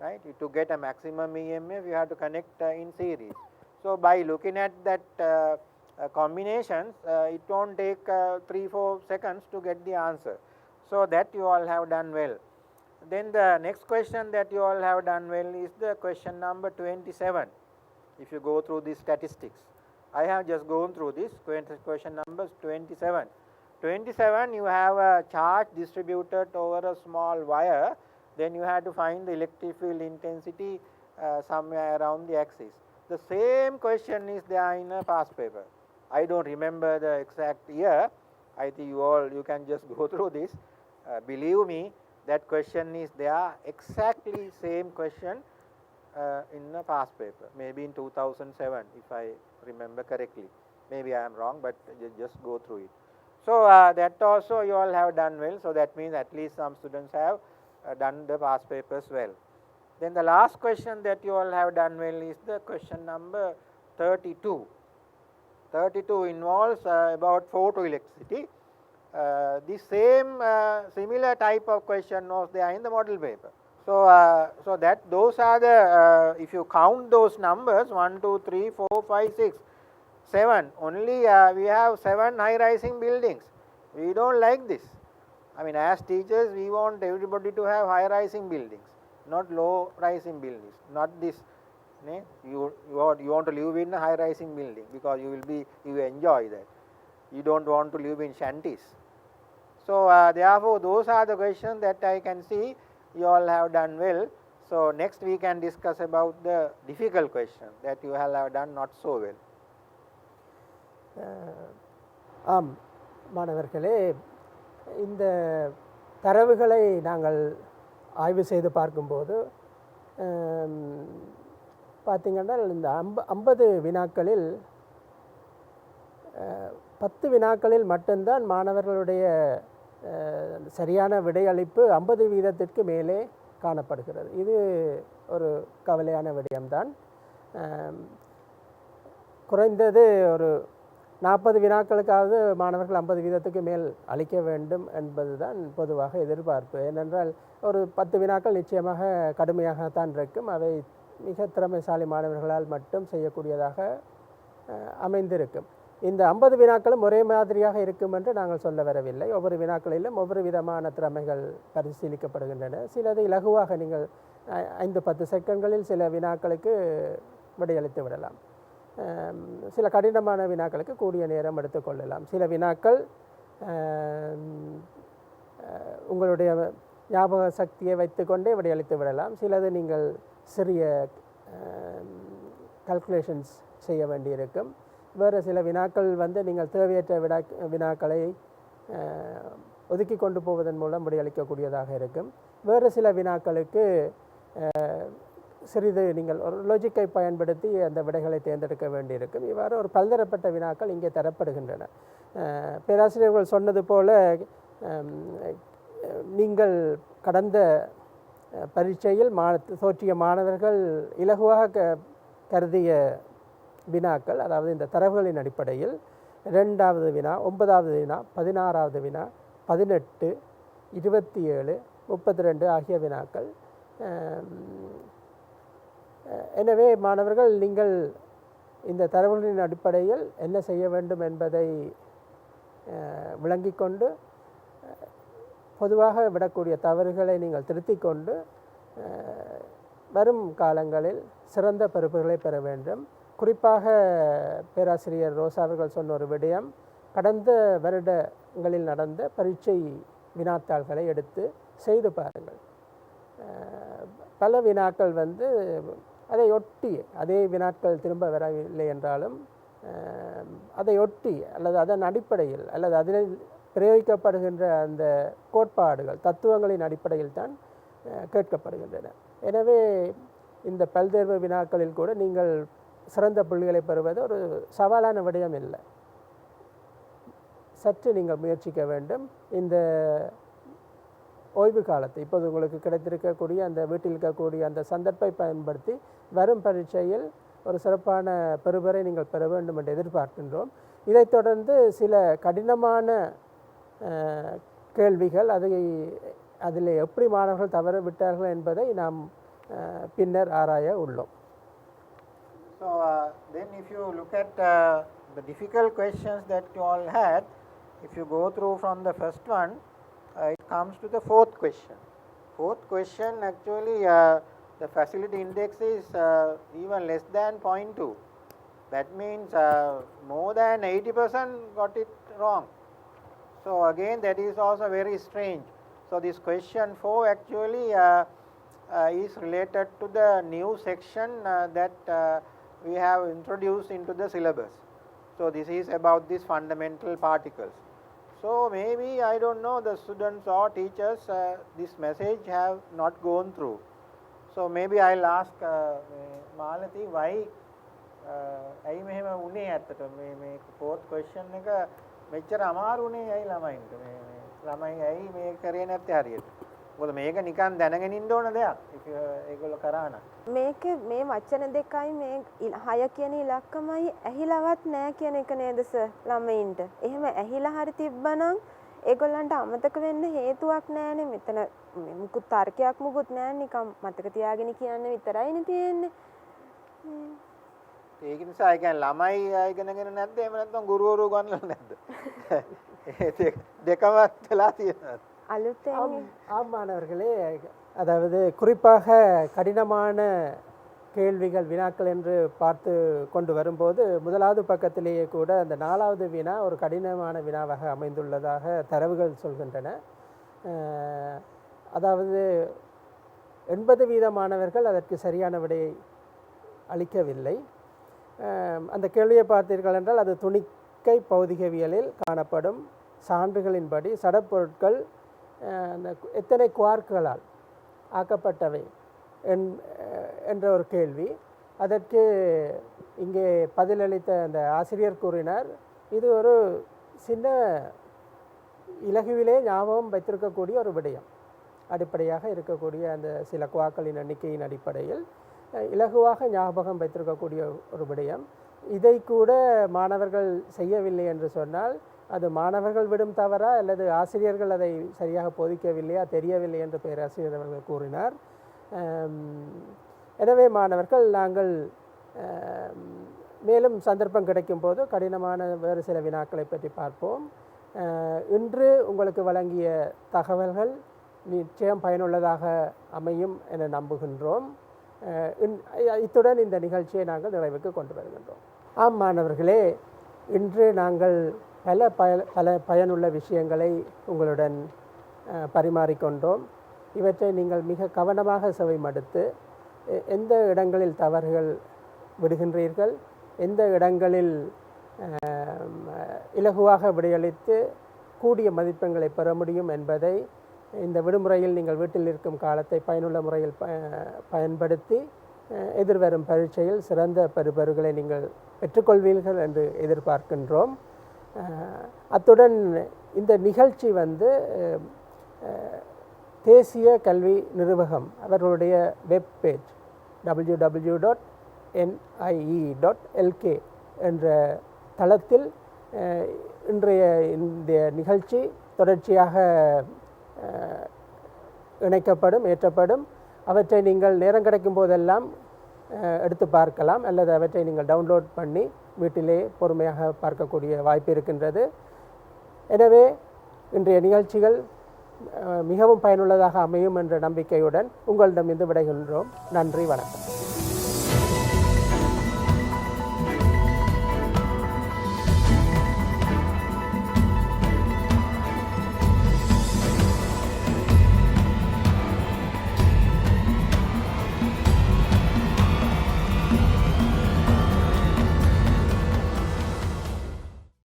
right? To get a maximum EMF, you have to connect in series. So by looking at that combinations, it won't take 3-4 seconds to get the answer. So that you all have done well. Then the next question that you all have done well is the question number 27. If you go through the statistics, I have just gone through this question number 27. 27, you have a charge distributed over a small wire. Then you have to find the electric field intensity somewhere around the axis. The same question is there in a past paper. I don't remember the exact year. I think you can just go through this. Believe me, that question is there, exactly same question in a past paper, maybe in 2007, if I remember correctly. Maybe I am wrong, but just go through it. So that also you all have done well. So that means at least some students have done the past papers well. Then the last question that you all have done well is the question number 32. 32 involves about photoelectricity. The same similar type of question was there in the model paper. So that those are the if you count those numbers 1, 2, 3, 4, 5, 6, 7. Only we have 7 high-rising buildings. We don't like this. I mean, as teachers, we want everybody to have high-rising buildings, not low-rising buildings. Not this. You want to live in a high-rising building because you enjoy that. You don't want to live in shanties. So therefore, those are the questions that I can see you all have done well. So next we can discuss about the difficult question that you all have done not so well. ஆம் மாணவர்களே, இந்த தரவுகளை நாங்கள் ஆய்வு செய்து பார்க்கும்போது பார்த்திங்கன்னா இந்த 50 வினாக்களில் 10 வினாக்களில் மட்டும்தான் மாணவர்களுடைய சரியான விடையளிப்பு 50% மேலே காணப்படுகிறது. இது ஒரு கவலையான விடயம்தான். குறைந்தது ஒரு 40 வினாக்களுக்காவது மாணவர்கள் 50% மேல் அளிக்க வேண்டும் என்பதுதான் பொதுவாக எதிர்பார்ப்பு. ஏனென்றால் ஒரு 10 வினாக்கள் நிச்சயமாக கடுமையாகத்தான் இருக்கும். அவை மிக திறமைசாலி மாணவர்களால் மட்டும் செய்யக்கூடியதாக அமைந்திருக்கும். இந்த 50 வினாக்களும் ஒரே மாதிரியாக இருக்கும் என்று நாங்கள் சொல்ல வரவில்லை. ஒவ்வொரு வினாக்களிலும் ஒவ்வொரு விதமான திறமைகள் பரிசீலிக்கப்படுகின்றன. சிலது இலகுவாக நீங்கள் 5-10 செகண்ட்களில் சில வினாக்களுக்கு விடையளித்து விடலாம். சில கடினமான வினாக்களுக்கு கூடிய நேரம் எடுத்துக்கொள்ளலாம். சில வினாக்கள் உங்களுடைய ஞாபக சக்தியை வைத்துக்கொண்டே விடையளித்து விடலாம். சிலது நீங்கள் சிறிய கல்குலேஷன்ஸ் செய்ய வேண்டியிருக்கும். வேறு சில வினாக்கள் நீங்கள் தேவையற்ற வினாக்களை ஒதுக்கி கொண்டு போவதன் மூலம் விடையளிக்கக்கூடியதாக இருக்கும். வேறு சில வினாக்களுக்கு சிறிது நீங்கள் ஒரு லாஜிக்கை பயன்படுத்தி அந்த விடைகளை தேர்ந்தெடுக்க வேண்டியிருக்கும். இவ்வாறு ஒரு பல்தரப்பட்ட வினாக்கள் இங்கே தரப்படுகின்றன. பேராசிரியர்கள் சொன்னது போல நீங்கள் கடந்த பரீட்சையில் தோற்றிய மாணவர்கள் இலகுவாக கருதிய வினாக்கள், அதாவது இந்த தரவுகளின் அடிப்படையில் 2வது வினா, 9வது வினா, 16வது வினா, 18, 27, 32 ஆகிய வினாக்கள். எனவே மாணவர்கள் நீங்கள் இந்த தரவுகளின் அடிப்படையில் என்ன செய்ய வேண்டும் என்பதை விளங்கிக் கொண்டு பொதுவாக விடக்கூடிய தவறுகளை நீங்கள் திருத்திக் கொண்டு வரும் காலங்களில் சிறந்த பரிசுகளை பெற வேண்டும். குறிப்பாக பேராசிரியர் ரோசா அவர்கள் சொன்ன ஒரு விடயம், கடந்த வருடங்களில் நடந்த பரீட்சை வினாத்தாள்களை எடுத்து செய்து பாருங்கள். பல வினாக்கள் அதை ஒட்டி அதே வினாக்கள் திரும்ப வரவில்லை என்றாலும் அதை ஒட்டி அல்லது அதன் அடிப்படையில் அல்லது அதில் பிரயோகிக்கப்படுகின்ற அந்த கோட்பாடுகள் தத்துவங்களின் அடிப்படையில் தான் கேட்கப்படுகின்றன. எனவே இந்த பல்தேர்வு வினாக்களில் கூட நீங்கள் சிறந்த புள்ளிகளை பெறுவது ஒரு சவாலான விடயம் இல்லை. சற்று நீங்கள் முயற்சிக்க வேண்டும். இந்த ஓய்வு காலத்தை இப்போது உங்களுக்கு கிடைத்திருக்கக்கூடிய அந்த வீட்டில் இருக்கக்கூடிய அந்த சந்தர்ப்பை பயன்படுத்தி வரும் பரீட்சையில் ஒரு சிறப்பான பெறுபரை நீங்கள் பெற வேண்டும் என்று எதிர்பார்க்கின்றோம். இதைத் தொடர்ந்து சில கடினமான கேள்விகள் அதில் எப்படி மாணவர்கள் தவற விட்டார்கள் என்பதை நாம் பின்னர் ஆராய உள்ளோம். So then if you look at the difficult questions that you all had, if you go through from the first one, it comes to the fourth question. Fourth question actually the facility index is even less than 0.2. That means more than 80% got it wrong. So again that is also very strange. So this question 4 actually is related to the new section that we have introduced into the syllabus. So this is about these fundamental particles. So maybe I don't know, the students or teachers this message have not gone through. So maybe I'll ask Malathi why ඇයි මෙහෙම වුණේ ඇත්තට මේ fourth question එක මෙච්චර අමාරු වුණේ ඇයි ළමයින්ට මේ ළමයි ඇයි මේ කරේ නැත්තේ හරියට. මොකද මේක නිකන් දැනගෙන ඉන්න ඕන දෙයක්. ඒගොල්ලෝ කරා නම් මේක මේ වචන දෙකයි මේ 6 කියන ඉලක්කමයි ඇහිලවත් නැහැ කියන එක නේද සර් ළමයින්ට. එහෙම ඇහිලා හරි තිබ්බනම් ඒගොල්ලන්ට අමතක වෙන්න හේතුවක් නැහැනේ. මෙතන මුකුත් තර්කයක් මුකුත් නැහැ, නිකන් මතක තියාගෙන කියන්න විතරයිනේ තියෙන්නේ. ඒක නිසා ඒ කියන්නේ ළමයි ඉගෙනගෙන නැද්ද? එහෙම නැත්නම් ගුරුවරු ගන්නලා නැද්ද? ඒ දෙකම වෙලා තියෙනවා. ஆம் மாணவர்களே, அதாவது குறிப்பாக கடினமான கேள்விகள் வினாக்கள் என்று பார்த்து கொண்டு வரும்போது முதலாவது பக்கத்திலேயே கூட அந்த 4வது வினா ஒரு கடினமான வினாவாக அமைந்துள்ளதாக தரவுகள் சொல்கின்றன. அதாவது 80% மாணவர்கள் அதற்கு சரியான விடையை அளிக்கவில்லை. அந்த கேள்வியை பார்த்தீர்கள் என்றால் அது துணிக்கை பௌதிகவியலில் காணப்படும் சான்றுகளின்படி சடப்பொருட்கள் அந்த எத்தனை குவார்க்குகளால் ஆக்கப்பட்டவை என்ற ஒரு கேள்வி. அதற்கு இங்கே பதிலளித்த அந்த ஆசிரியர் கூறினார், இது ஒரு சின்ன இலகுவிலே ஞாபகம் வைத்திருக்கக்கூடிய ஒரு விடயம், அடிப்படையாக இருக்கக்கூடிய அந்த சில குவாக்களின் எண்ணிக்கையின் அடிப்படையில் இலகுவாக ஞாபகம் வைத்திருக்கக்கூடிய ஒரு விடயம். இதை கூட மாணவர்கள் செய்யவில்லை என்று சொன்னால் அது மாணவர்கள் விடும் தவறா அல்லது ஆசிரியர்கள் அதை சரியாக போதிக்கவில்லையா தெரியவில்லை என்று பேராசிரியர் அவர்கள் கூறினார். எனவே மாணவர்கள் நாங்கள் மேலும் சந்தர்ப்பம் கிடைக்கும் போது கடினமான வேறு சில வினாக்களை பற்றி பார்ப்போம். இன்று உங்களுக்கு வழங்கிய தகவல்கள் நிச்சயம் பயனுள்ளதாக அமையும் என நம்புகின்றோம். இத்துடன் இந்த நிகழ்ச்சியை நாங்கள் நிறைவுக்கு கொண்டு வருகின்றோம். ஆம் மாணவர்களே, இன்று நாங்கள் பல பயனுள்ள விஷயங்களை உங்களுடன் பரிமாறிக்கொண்டோம். இவற்றை நீங்கள் மிக கவனமாக செவிமடுத்து எந்த இடங்களில் தவறுகள் விடுகின்றீர்கள், எந்த இடங்களில் இலகுவாக விடையளித்து கூடிய மதிப்பெண்களை பெற முடியும் என்பதை இந்த விடுமுறையில் நீங்கள் வீட்டில் இருக்கும் காலத்தை பயனுள்ள முறையில் பயன்படுத்தி எதிர்வரும் பரீட்சையில் சிறந்த பெறுபேறுகளை நீங்கள் பெற்றுக்கொள்வீர்கள் என்று எதிர்பார்க்கின்றோம். அத்துடன் இந்த நிகழ்ச்சி தேசிய கல்வி நிறுவகம் அவர்களுடைய வெப் பேஜ் www.nie.lk என்ற தளத்தில் இன்றைய இந்த நிகழ்ச்சி தொடர்ச்சியாக இணைக்கப்படும், ஏற்றப்படும். அவற்றை நீங்கள் நேரம் கிடைக்கும் போதெல்லாம் எடுத்து பார்க்கலாம் அல்லது அவற்றை நீங்கள் டவுன்லோட் பண்ணி வீட்டிலே பொறுமையாக பார்க்கக்கூடிய வாய்ப்பு இருக்கின்றது. எனவே இன்றைய நிகழ்ச்சிகள் மிகவும் பயனுள்ளதாக அமையும் என்ற நம்பிக்கையுடன் உங்களிடமிருந்து விடைகின்றோம். நன்றி, வணக்கம்.